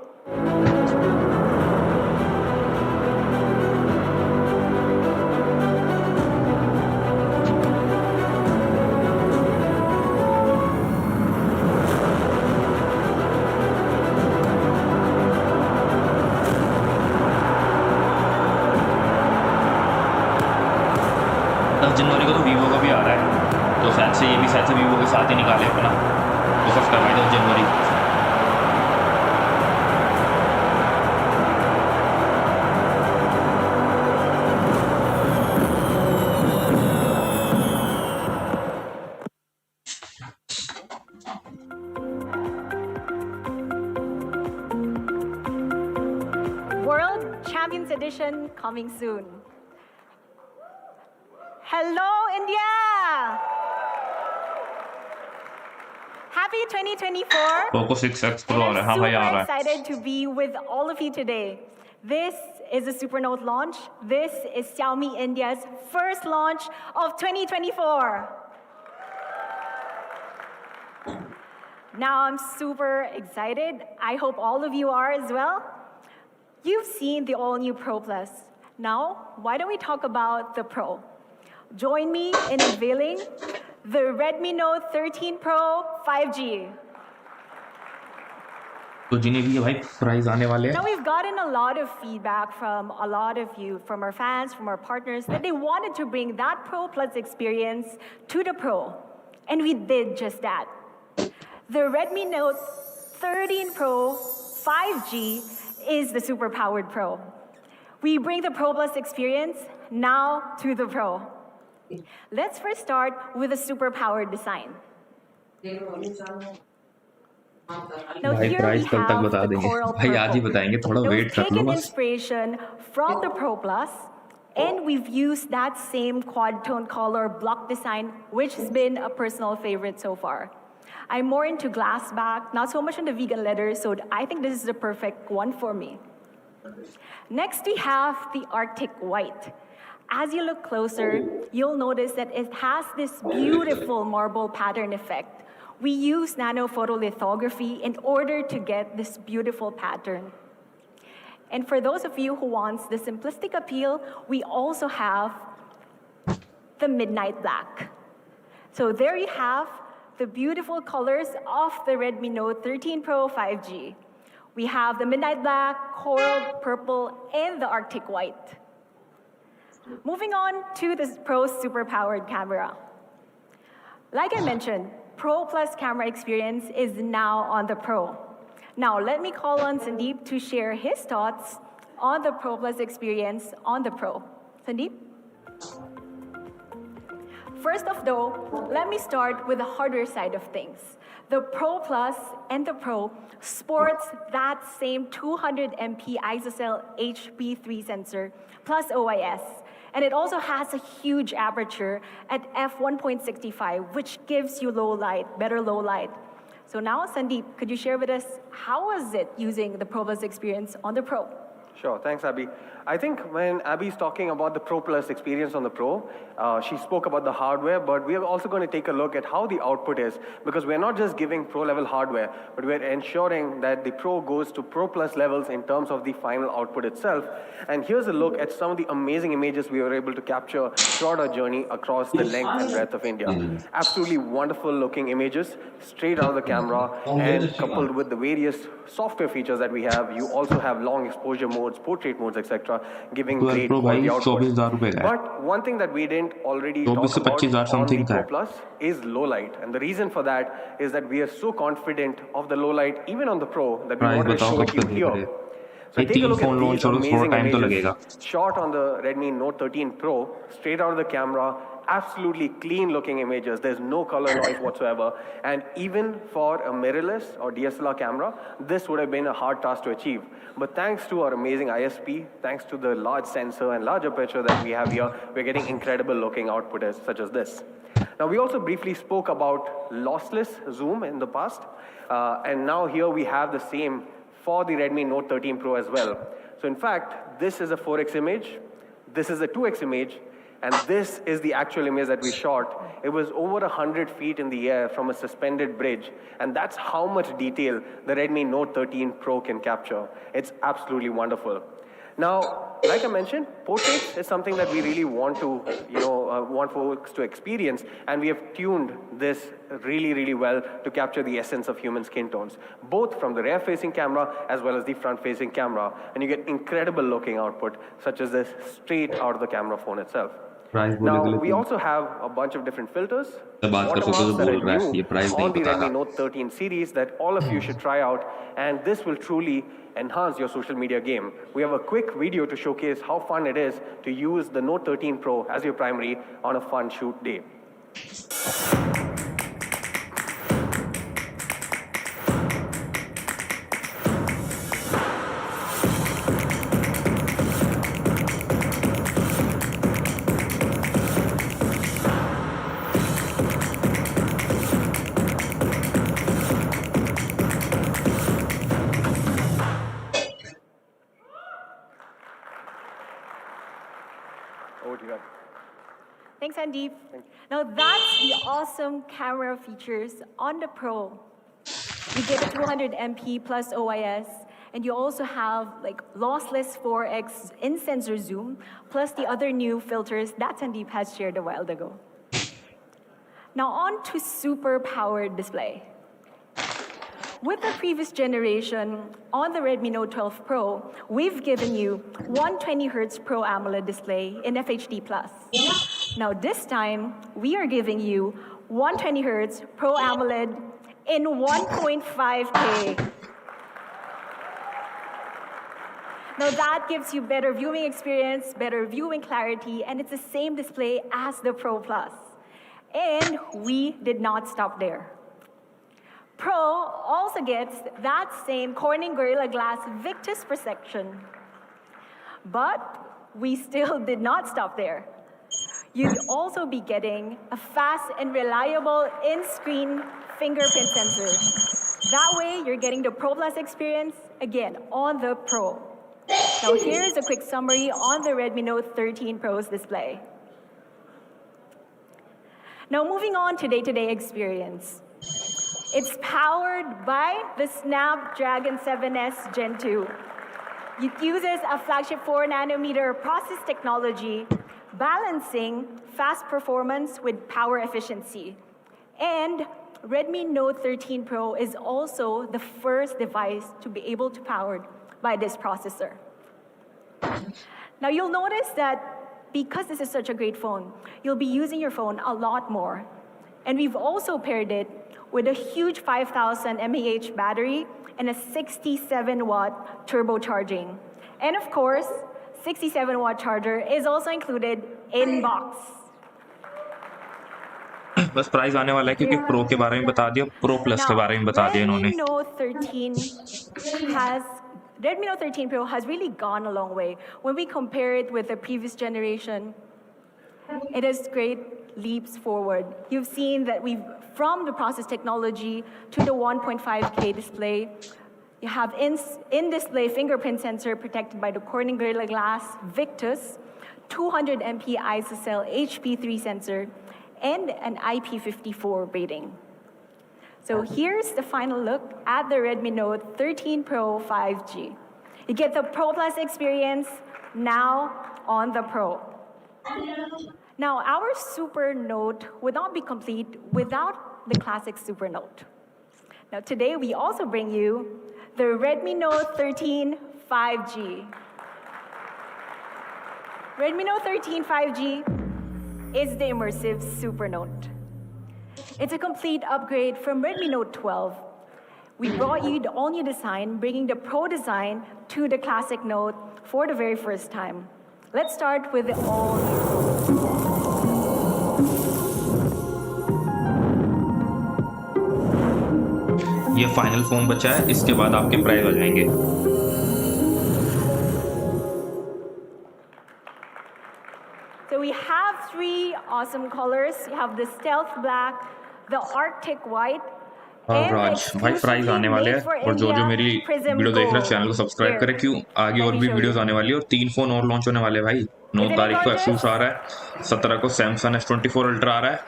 जनवरी को तो Vivo का भी आ रहा है तो शायद से ये भी शायद से वीवो के साथ ही निकाले अपना तो फर्स्ट करवाए 10 जनवरी World Champions Edition coming soon. Hello, India! Happy 2024. Poco 6X Pro and I'm super excited to be with all of you today. This is a Super Note launch. This is Xiaomi India's first launch of 2024. Now I'm super excited. I hope all of you are as well. You've seen the all-new Pro Plus. Now, why don't we talk about the Pro? Join me in unveiling the Redmi Note 13 Pro 5G. तो जिन्हें भी भाई price आने वाले हैं Now we've gotten a lot of feedback from a lot of you, from our fans, from our partners, that they wanted to bring that Pro Plus experience to the Pro. And we did just that. The Redmi Note 13 Pro 5G is the super-powered Pro. We bring the Pro Plus experience now to the Pro. Let's first start with a super-powered design. Now here we have the coral purple. We've taken inspiration from the Pro Plus, and we've used that same quad tone color block design, which has been a personal favorite so far. I'm more into glass back, not so much on the vegan leather, so I think this is the perfect one for me. Next, we have the Arctic White. As you look closer, you'll notice that it has this beautiful marble pattern effect. We use nanophotolithography in order to get this beautiful pattern. And for those of you who wants the simplistic appeal, we also have the Midnight Black. So there you have the beautiful colors of the Redmi Note 13 Pro 5G. We have the Midnight Black, Coral Purple, and the Arctic White. Moving on to the Pro super-powered camera. Like I mentioned, Pro Plus camera experience is now on the Pro. Now, let me call on Sandeep to share his thoughts on the Pro Plus experience on the Pro. Sandeep? First off, though, let me start with the hardware side of things. The Pro Plus and the Pro sports that same 200 MP ISOCELL HP3 sensor plus OIS. And it also has a huge aperture at f1.65, which gives you low light, better low light. So now, Sandeep, could you share with us how was it using the Pro Plus experience on the Pro? Sure, thanks, Abby. I think when Abby's talking about the Pro Plus experience on the Pro, she spoke about the hardware, but we are also going to take a look at how the output is, because we're not just giving Pro-level hardware, but we're ensuring that the Pro goes to Pro Plus levels in terms of the final output itself. And here's a look at some of the amazing images we were able to capture throughout our journey across the length and breadth of India. Absolutely wonderful looking images, straight out of the camera, and coupled with the various software features that we have, you also have long exposure modes, portrait modes, etc., giving great quality output. But one thing that we didn't already talk about on the Pro Plus is low light. And the reason for that is that we are so confident of the low light, even on the Pro, that we wanted to show it to you here. So take a look at these amazing images shot on the Redmi Note 13 Pro, straight out of the camera, absolutely clean looking images. There's no color noise whatsoever. And even for a mirrorless or DSLR camera, this would have been a hard task to achieve. But thanks to our amazing ISP, thanks to the large sensor and large aperture that we have here, we're getting incredible looking output such as this. Now, we also briefly spoke about lossless zoom in the past. And now here we have the same for the Redmi Note 13 Pro as well. So in fact, this is a 4x image, this is a 2x image, and this is the actual image that we shot. It was over 100 feet in the air from a suspended bridge, and that's how much detail the Redmi Note 13 Pro can capture. It's absolutely wonderful. Now, like I mentioned, portraits is something that we really want to, want folks to experience, and we have tuned this really, really well to capture the essence of human skin tones, both from the rear-facing camera as well as the front-facing camera, and you get incredible looking output, such as this straight out of the camera phone itself. Now, we also have a bunch of different filters, watermarks that are new on the Redmi Note 13 series that all of you should try out, and this will truly enhance your social media game. We have a quick video to showcase how fun it is to use the Note 13 Pro as your primary on a fun shoot day. Thanks, Sandeep. Now that's the awesome camera features on the Pro. You get a 200 MP plus OIS, and you also have like lossless 4x in-sensor zoom, plus the other new filters that Sandeep has shared a while ago. Now on to super-powered display. With the previous generation on the Redmi Note 12 Pro, we've given you 120Hz Pro AMOLED display in FHD+. Now this time, we are giving you 120Hz Pro AMOLED in 1.5K. Now that gives you better viewing experience, better viewing clarity, and it's the same display as the Pro Plus. And we did not stop there. Pro also gets that same Corning Gorilla Glass Victus protection. But we still did not stop there. You'd also be getting a fast and reliable in-screen fingerprint sensor. That way, you're getting the Pro Plus experience, again, on the Pro. Now, here's a quick summary on the Redmi Note 13 Pro's display. Now, moving on to day-to-day experience. It's powered by the Snapdragon 7S Gen 2. It uses a flagship 4nm process technology, balancing fast performance with power efficiency. And Redmi Note 13 Pro is also the first device to be able to be powered by this processor. Now you'll notice that because this is such a great phone, you'll be using your phone a lot more. And we've also paired it with a huge 5,000 mAh battery and a 67-watt turbocharging. And of course, 67-watt charger is also included in box. बस price आने वाला है क्योंकि pro के बारे में बता दिया, प्रो प्लस के बारे में बता दिया इन्होंने। Redmi Note 13 Pro has really gone a long way. When we compare it with the previous generation, it has great leaps forward. You've seen that from the process technology to the 1.5K display, you have in-display fingerprint sensor protected by the Corning Gorilla Glass Victus, 200 MP ISOCELL HP3 sensor, and an IP54 rating. So here's the final look at the Redmi Note 13 Pro 5G. You get the Pro Plus experience now on the Pro. Now, our Super Note would not be complete without the classic Super Note. Now, today we also bring you the Redmi Note 13 5G. Redmi Note 13 5G is the immersive Super Note. It's a complete upgrade from Redmi Note 12. We brought you the all-new design, bringing the Pro design to the classic Note for the very first time. Let's start with the all-new. ये final phone बचा है, इसके बाद आपके price आ जाएंगे। So we have three awesome colors. You have the stealth black, the Arctic white, और राज भाई price आने वाले हैं, और जो मेरी वीडियो देख रहे हैं चैनल को सब्सक्राइब करें, क्यों आगे और भी वीडियोस आने वाली है और 3 फोन और लॉन्च होने वाले भाई। 9 तारीख को Asus आ रहा है, 17 को Samsung S24 Ultra आ रहा है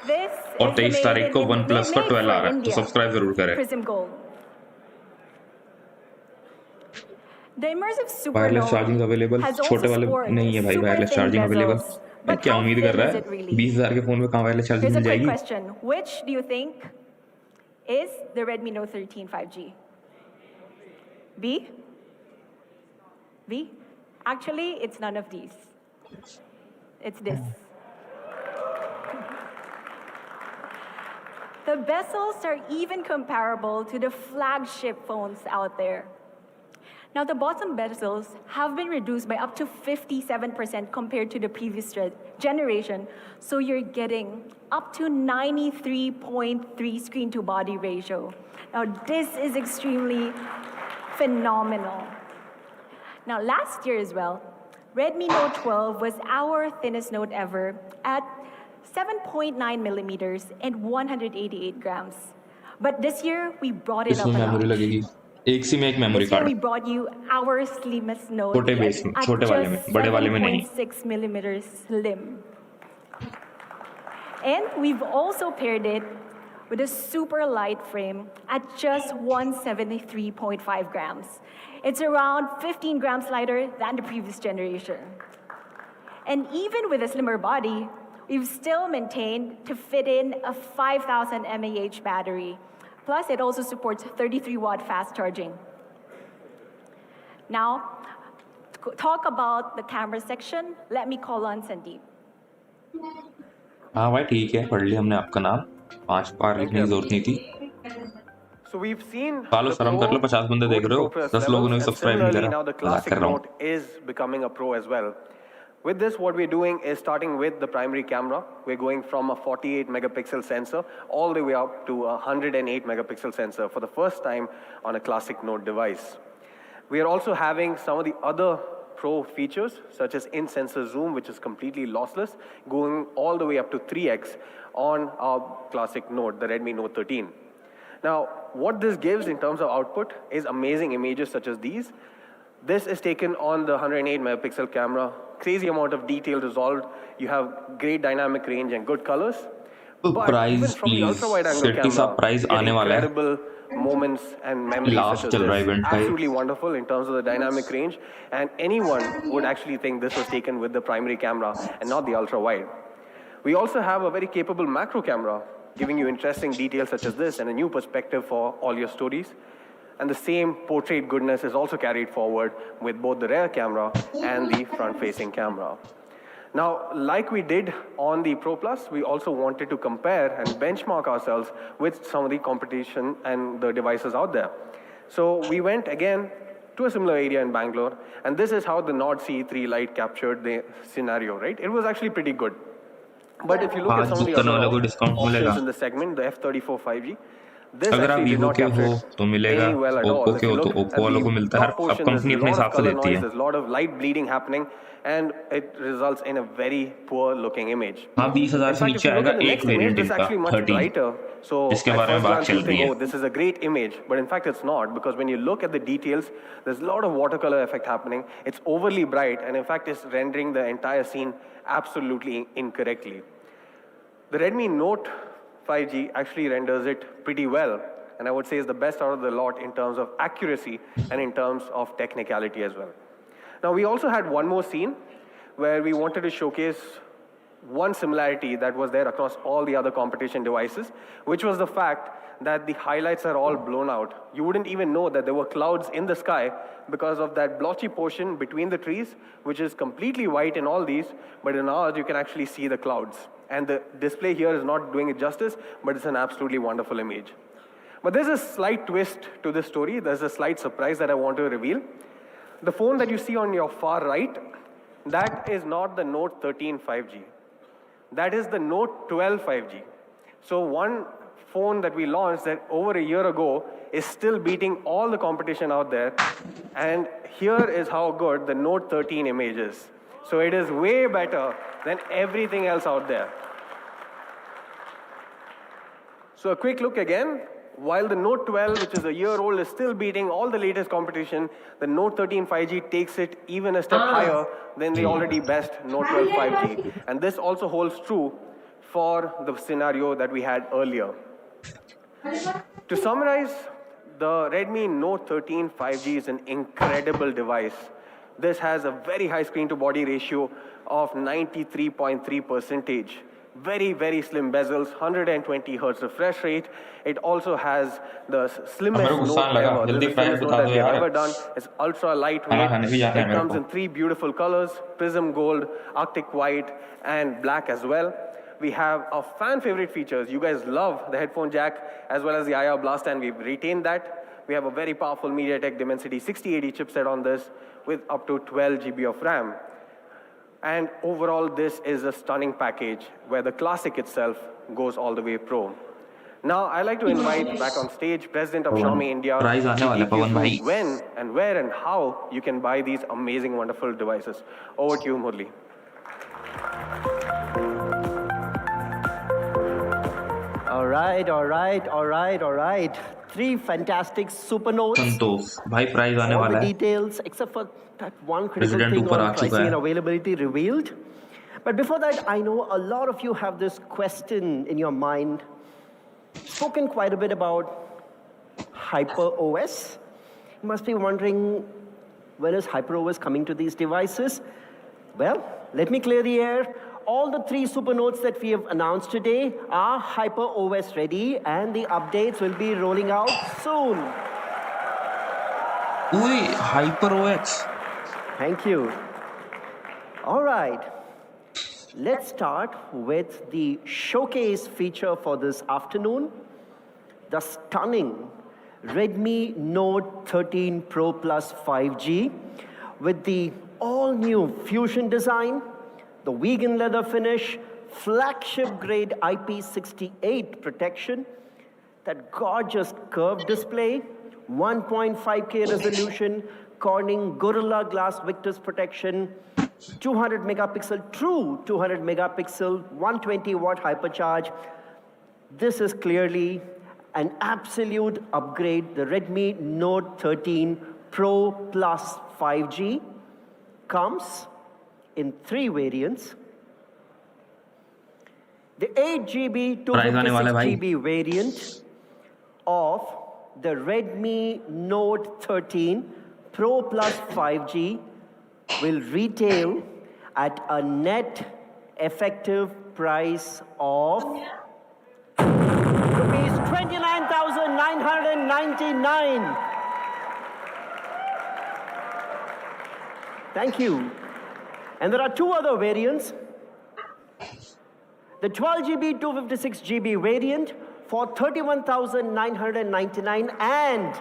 और 23 तारीख को OnePlus का 12 आ रहा है, तो सब्सक्राइब जरूर करें। वायरलेस चार्जिंग अवेलेबल, छोटे वाले नहीं है भाई वायरलेस चार्जिंग अवेलेबल। क्या उम्मीद कर रहा है 20,000 के फोन में कहाँ वायरलेस चार्जिंग मिल जाएगी? Which do you think is the Redmi Note 13 5G? B? B? Actually, it's none of these. It's this. The bezels are even comparable to the flagship phones out there. Now, the bottom bezels have been reduced by up to 57% compared to the previous generation, so you're getting up to 93.3 screen-to-body ratio. Now, this is extremely phenomenal. Now, last year as well, Redmi Note 12 was our thinnest Note ever at 7.9 millimeters and 188 grams. But this year, we brought it up a notch. एक सी में एक memory card. We brought you our slimmest Note छोटे base में, छोटे वाले में, बड़े वाले में नहीं। 7.6 millimeters slim. And we've also paired it with a super light frame at just 173.5 grams. It's around 15 grams lighter than the previous generation. And even with a slimmer body, we've still maintained to fit in a 5,000 mAh battery. Plus, it also supports 33-watt fast charging. Now, to talk about the camera section, let me call on Sandeep. हाँ भाई ठीक है, पढ़ लिया हमने आपका नाम, 5 बार लिखने की जरूरत नहीं थी। So we've seen सालो शर्म कर लो, 50 बंदे देख रहे हो, 10 लोगों ने सब्सक्राइब नहीं करा। Now the classic Note is becoming a Pro as well. With this, what we're doing is starting with the primary camera. We're going from a 48 megapixel sensor all the way up to a 108 megapixel sensor for the first time on a classic Note device. We are also having some of the other Pro features, such as in-sensor zoom, which is completely lossless, going all the way up to 3x on our classic Note, the Redmi Note 13. Now, what this gives in terms of output is amazing images such as these. This is taken on the 108 megapixel camera, crazy amount of detail resolved. You have great dynamic range and good colors. But even price from the please ultra wide angle Shetty साहब camera, price you get आने वाला है incredible moments and memories such last as चल रहा है this. Event का ये Absolutely wonderful in terms of the dynamic range, and anyone would actually think this was taken with the primary camera and not the ultra wide. We also have a very capable macro camera, giving you interesting details such as this and a new perspective for all your stories. And the same portrait goodness is also carried forward with both the rear camera and the front-facing camera. Now, like we did on the Pro Plus, we also wanted to compare and benchmark ourselves with some of the competition and the devices out there. So we went again to a similar area in Bangalore, and this is how the Nord CE3 Lite captured the scenario, right? It was actually pretty good. But if you look at some of the other options in the segment, the F34 5G, this अगर आप actually did Vivo not के हो capture तो मिलेगा, any well at Oppo all. If के you हो तो look Oppo at वालों को the मिलता है, top अब portion, there's कंपनी a अपने lot हिसाब of से color देती noise, है there's a lot of light bleeding happening, and it results in a very poor looking image. हाँ 20,000 In से fact, if नीचे you look आएगा at the एक next image, variant this is इनका actually much 13 brighter. So जिसके at बारे में first बात glance, चल you रही think, है oh, this is a great image. But in fact, it's not, because when you look at the details, there's a lot of watercolor effect happening. It's overly bright, and in fact, it's rendering the entire scene absolutely incorrectly. The Redmi Note 5G actually renders it pretty well, and I would say is the best out of the lot in terms of accuracy and in terms of technicality as well. Now, we also had one more scene where we wanted to showcase one similarity that was there across all the other competition devices, which was the fact that the highlights are all blown out. You wouldn't even know that there were clouds in the sky because of that blotchy portion between the trees, which is completely white in all these, but in ours you can actually see the clouds. And the display here is not doing it justice, but it's an absolutely wonderful image. But there's a slight twist to this story. There's a slight surprise that I want to reveal. The phone that you see on your far right, that is not the Note 13 5G. That is the Note 12 5G. So one phone that we launched that over a year ago is still beating all the competition out there. And here is how good the Note 13 image is. So it is way better than everything else out there. So a quick look again. While the Note 12, which is a year old, is still beating all the latest competition, the Note 13 5G takes it even a step higher than the already best Note 12 5G. And this also holds true for the scenario that we had earlier. To summarize, the Redmi Note 13 5G is an incredible device. This has a very high screen-to-body ratio of 93.3%. Very, very slim bezels, 120 Hz refresh rate. It also has the slimmest Note ever. This is the slimmest Note that we've ever done. It's ultra lightweight. It comes in 3 beautiful colors, prism gold, arctic white, and black as well. We have our fan favorite features. You guys love the headphone jack as well as the IR blast, and we've retained that. We have a very powerful MediaTek Dimensity 6080 chipset on this with up to 12 GB of RAM. And overall, this is a stunning package where the Classic itself goes all the way pro. Now, I'd like to invite back on stage President of Xiaomi India to take you through when and where and how you can buy these amazing, wonderful devices. Over to you, Murli. All right. 3 fantastic super notes. संतोष भाई price आने All वाला the है details, except for that one critical President thing ऊपर आ on चुका pricing है and availability revealed. But before that, I know a lot of you have this question in your mind. Spoken quite a bit about Hyper OS. You must be wondering, when is Hyper OS coming to these devices? Well, let me clear the air. All the 3 super notes that we have announced today are Hyper OS ready, and the updates will be rolling out soon. Ui, Hyper OS. Thank you. All right. Let's start with the showcase feature for this afternoon, the stunning Redmi Note 13 Pro Plus 5G with the all-new Fusion design, the vegan leather finish, flagship-grade IP68 protection, that gorgeous curved display, 1.5K resolution, Corning Gorilla Glass Victus protection, 200 megapixel, true 200 megapixel, 120-watt hypercharge. This is clearly an absolute upgrade, the Redmi Note 13 Pro Plus 5G comes in 3 variants. The 8GB, 256GB variant of the Redmi Note 13 Pro Plus 5G will retail at a net effective price of rupees 29,999. Thank you. And there are 2 other variants. The 12GB, 256GB variant for 31,999, and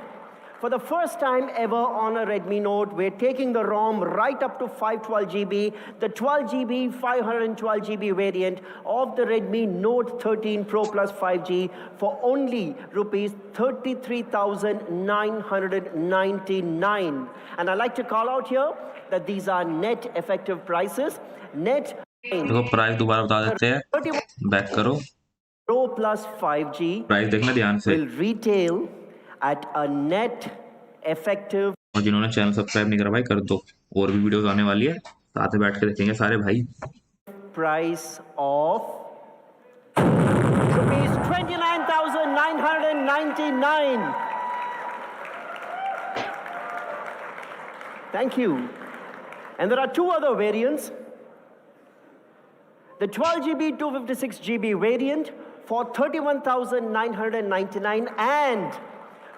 for the first time ever on a Redmi Note, we're taking the ROM right up to 512GB, the 12GB, 512GB variant of the Redmi Note 13 Pro Plus 5G for only rupees 33,999. And I'd like to call out here that these are net effective prices. Net देखो price दोबारा बता देते हैं, back करो, Pro Plus 5G price देखना ध्यान से, will retail at a net effective. और जिन्होंने चैनल सब्सक्राइब नहीं करा भाई कर दो, और भी वीडियोस आने वाली है, साथ में बैठ के देखेंगे सारे भाई. Price of rupees 29,999. Thank you. And there are 2 other variants. The 12GB, 256GB variant for 31,999, and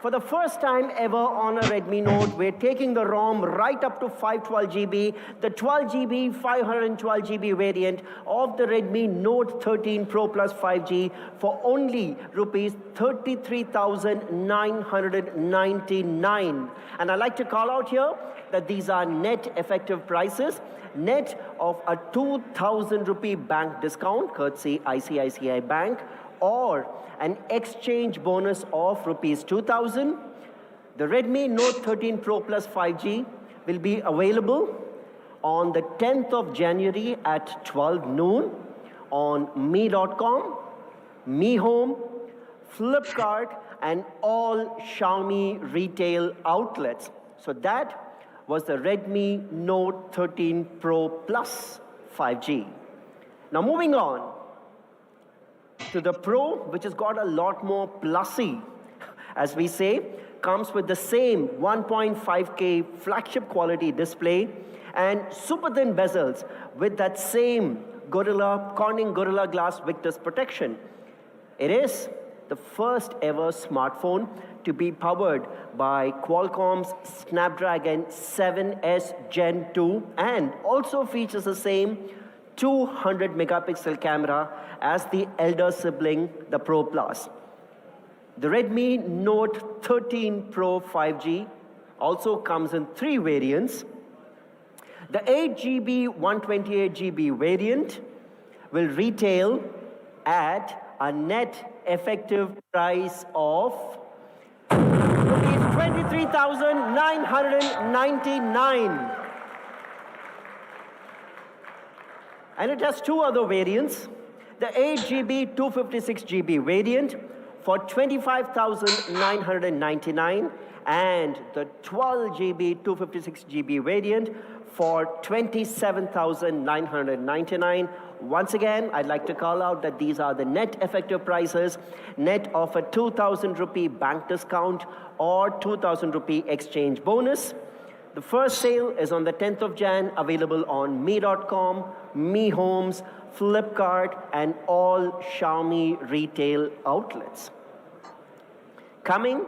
for the first time ever on a Redmi Note, we're taking the ROM right up to 512GB, the 12GB, 512GB variant of the Redmi Note 13 Pro Plus 5G for only rupees 33,999. And I'd like to call out here that these are net effective prices, net of a 2,000 rupee bank discount, courtesy ICICI Bank, or an exchange bonus of rupees 2,000. The Redmi Note 13 Pro Plus 5G will be available on the 10th of January at 12 noon on Mi.com, Mi Home, Flipkart, and all Xiaomi retail outlets. So that was the Redmi Note 13 Pro Plus 5G. Now moving on to the Pro, which has got a lot more plussy, as we say, comes with the same 1.5K flagship quality display and super thin bezels with that same Corning Gorilla Glass Victus protection. It is the first ever smartphone to be powered by Qualcomm's Snapdragon 7S Gen 2 and also features the same 200 megapixel camera as the elder sibling, the Pro Plus. The Redmi Note 13 Pro 5G also comes in 3 variants. The 8GB, 128GB variant will retail at a net effective price of rupees 23,999. And it has 2 other variants. The 8GB, 256GB variant for 25,999 and the 12GB, 256GB variant for 27,999. Once again, I'd like to call out that these are the net effective prices, net of a 2,000 rupee bank discount or 2,000 rupee exchange bonus. The first sale is on the 10th of Jan, available on Mi.com, Mi Homes, Flipkart, and all Xiaomi retail outlets. Coming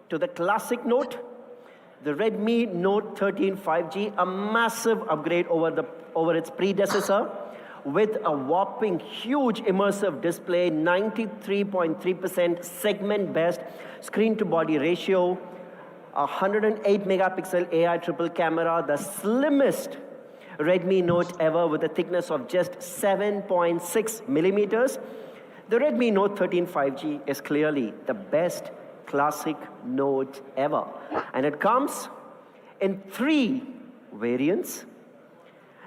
to the classic Note, the Redmi Note 13 5G, a massive upgrade over its predecessor, with a whopping huge immersive display, 93.3% segment best screen-to-body ratio, 108 megapixel AI triple camera, the slimmest Redmi Note ever with a thickness of just 7.6 millimeters. The Redmi Note 13 5G is clearly the best classic Note ever. And it comes in 3 variants.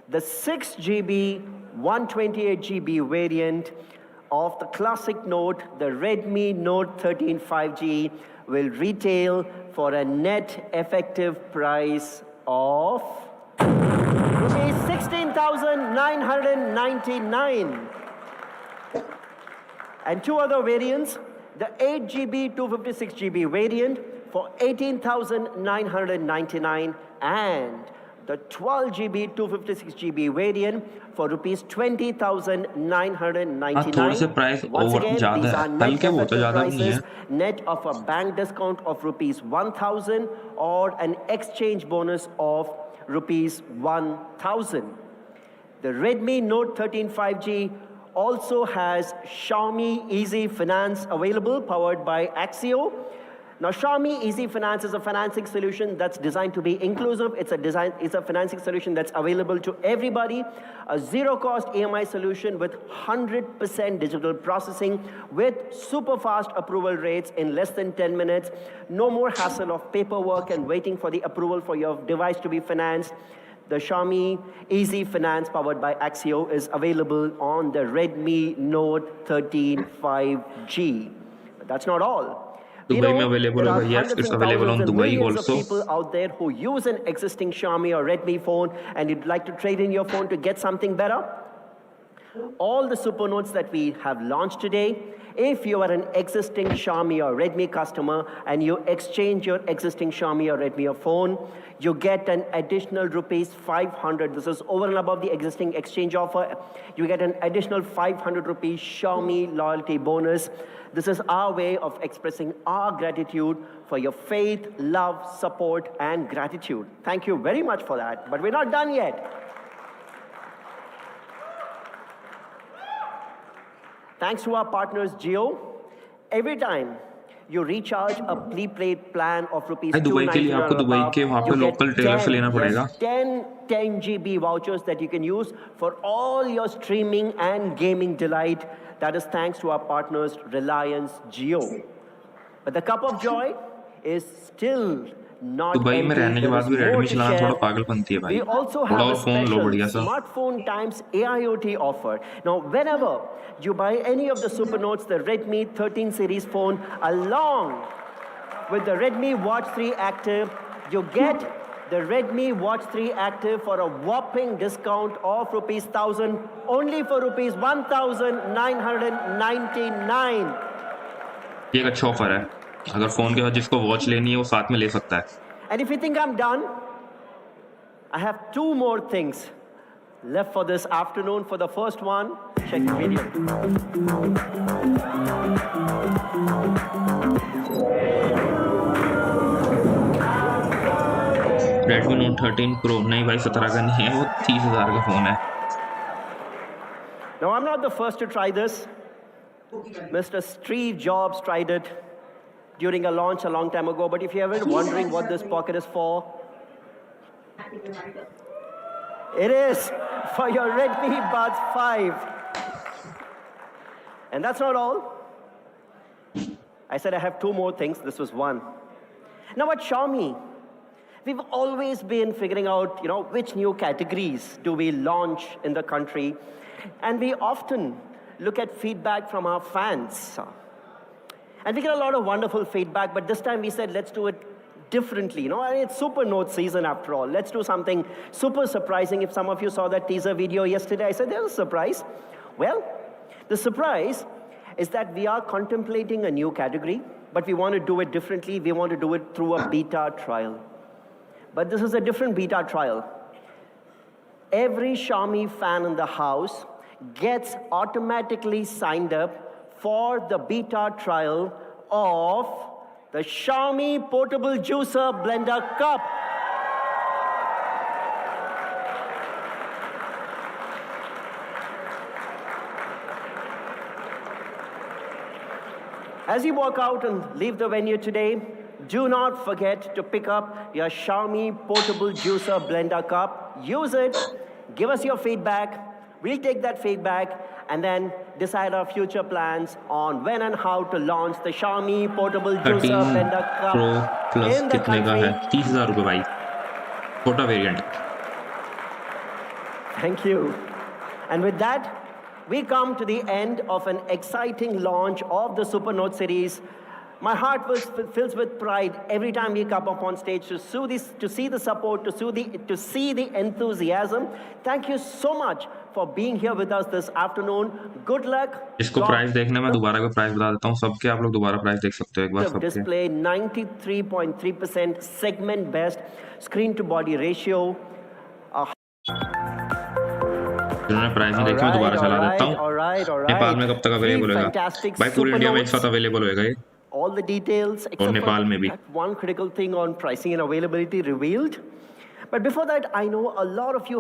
The 6GB, 128GB variant of the classic Note, the Redmi Note 13 5G, will retail for a net effective price of rupees 16,999. And two other variants, the 8GB 256GB variant for 18,999 and the 12GB 256GB variant for rupees 20,999. थोड़े से price over ज्यादा है, हल्के वो तो ज्यादा भी नहीं है. Net of a bank discount of rupees 1,000 or an exchange bonus of rupees 1,000. The Redmi Note 13 5G also has Xiaomi Easy Finance available, powered by Axio. Now, Xiaomi Easy Finance is a financing solution that's designed to be inclusive. It's a financing solution that's available to everybody. A zero-cost EMI solution with 100% digital processing, with super fast approval rates in less than 10 minutes. No more hassle of paperwork and waiting for the approval for your device to be financed. The Xiaomi Easy Finance powered by Axio is available on the Redmi Note 13 5G. But that's not all. Dubai में available होगा, yes, it's available on Dubai also. People out there who use an existing Xiaomi or Redmi phone and you'd like to trade in your phone to get something better. All the super notes that we have launched today, if you are an existing Xiaomi or Redmi customer and you exchange your existing Xiaomi or Redmi phone, you get an additional rupees 500. This is over and above the existing exchange offer. You get an additional 500 rupees Xiaomi loyalty bonus. This is our way of expressing our gratitude for your faith, love, support, and gratitude. Thank you very much for that. But we're not done yet. Thanks to our partners Jio, every time you recharge a prepaid plan of rupees 10 GB vouchers that you can use for all your streaming and gaming delight. That is thanks to our partners Reliance Jio. But the cup of joy is still not Dubai में रहने के बाद भी Redmi चलाना थोड़ा पागलपंती है भाई. We also have a special smartphone times AIoT offer. Now, whenever you buy any of the super notes, the Redmi 13 series phone, along with the Redmi Watch 3 Active, you get the Redmi Watch 3 Active for a whopping discount of rupees 1,000, only for rupees 1,999. ये एक अच्छा offer है. अगर phone के बाद जिसको watch लेनी है वो साथ में ले सकता है. And if you think I'm done, I have two more things left for this afternoon. For the first one, check the video. Redmi Note 13 Pro नहीं भाई 17 का नहीं है, वो 30,000 का फोन है. Now I'm not the first to try this. Mr. Steve Jobs tried it during a launch a long time ago, but if you're ever wondering what this pocket is for, it is for your Redmi Buds 5. And that's not all. I said I have two more things. This was one. Now at Xiaomi, we've always been figuring out, which new categories do we launch in the country. And we often look at feedback from our fans. And we get a lot of wonderful feedback, but this time we said, let's do it differently. It's Super Note season after all. Let's do something super surprising. If some of you saw that teaser video yesterday, I said, there's a surprise. Well, the surprise is that we are contemplating a new category, but we want to do it differently. We want to do it through a beta trial. But this is a different beta trial. Every Xiaomi fan in the house gets automatically signed up for the beta trial of the Xiaomi Portable Juicer Blender Cup. As you walk out and leave the venue today, do not forget to pick up your Xiaomi Portable Juicer Blender Cup. Use it, give us your feedback. We'll take that feedback and then decide our future plans on when and how to launch the Xiaomi Portable Juicer Blender Cup Pro Plus in the कितने का है? 30,000 रुपए भाई. छोटा variant. Thank you. And with that, we come to the end of an exciting launch of the Super Note series. My heart fills with pride every time we come up on stage to see the support, to see the enthusiasm. Thank you so much for being here with us this afternoon. Good luck. इसको price देखने में दोबारा का price बता देता हूँ सबके, आप लोग दोबारा प्राइस देख सकते हो एक बार सबके। Display 93.3% segment best screen to body ratio. जिन्होंने प्राइस नहीं देखी मैं दोबारा चला देता हूँ। नेपाल में कब तक अवेलेबल होगा भाई? पूरे इंडिया में एक साथ अवेलेबल होएगा ये, all the details और नेपाल में भी। one critical thing on pricing and availability revealed. But before that, I know a lot of you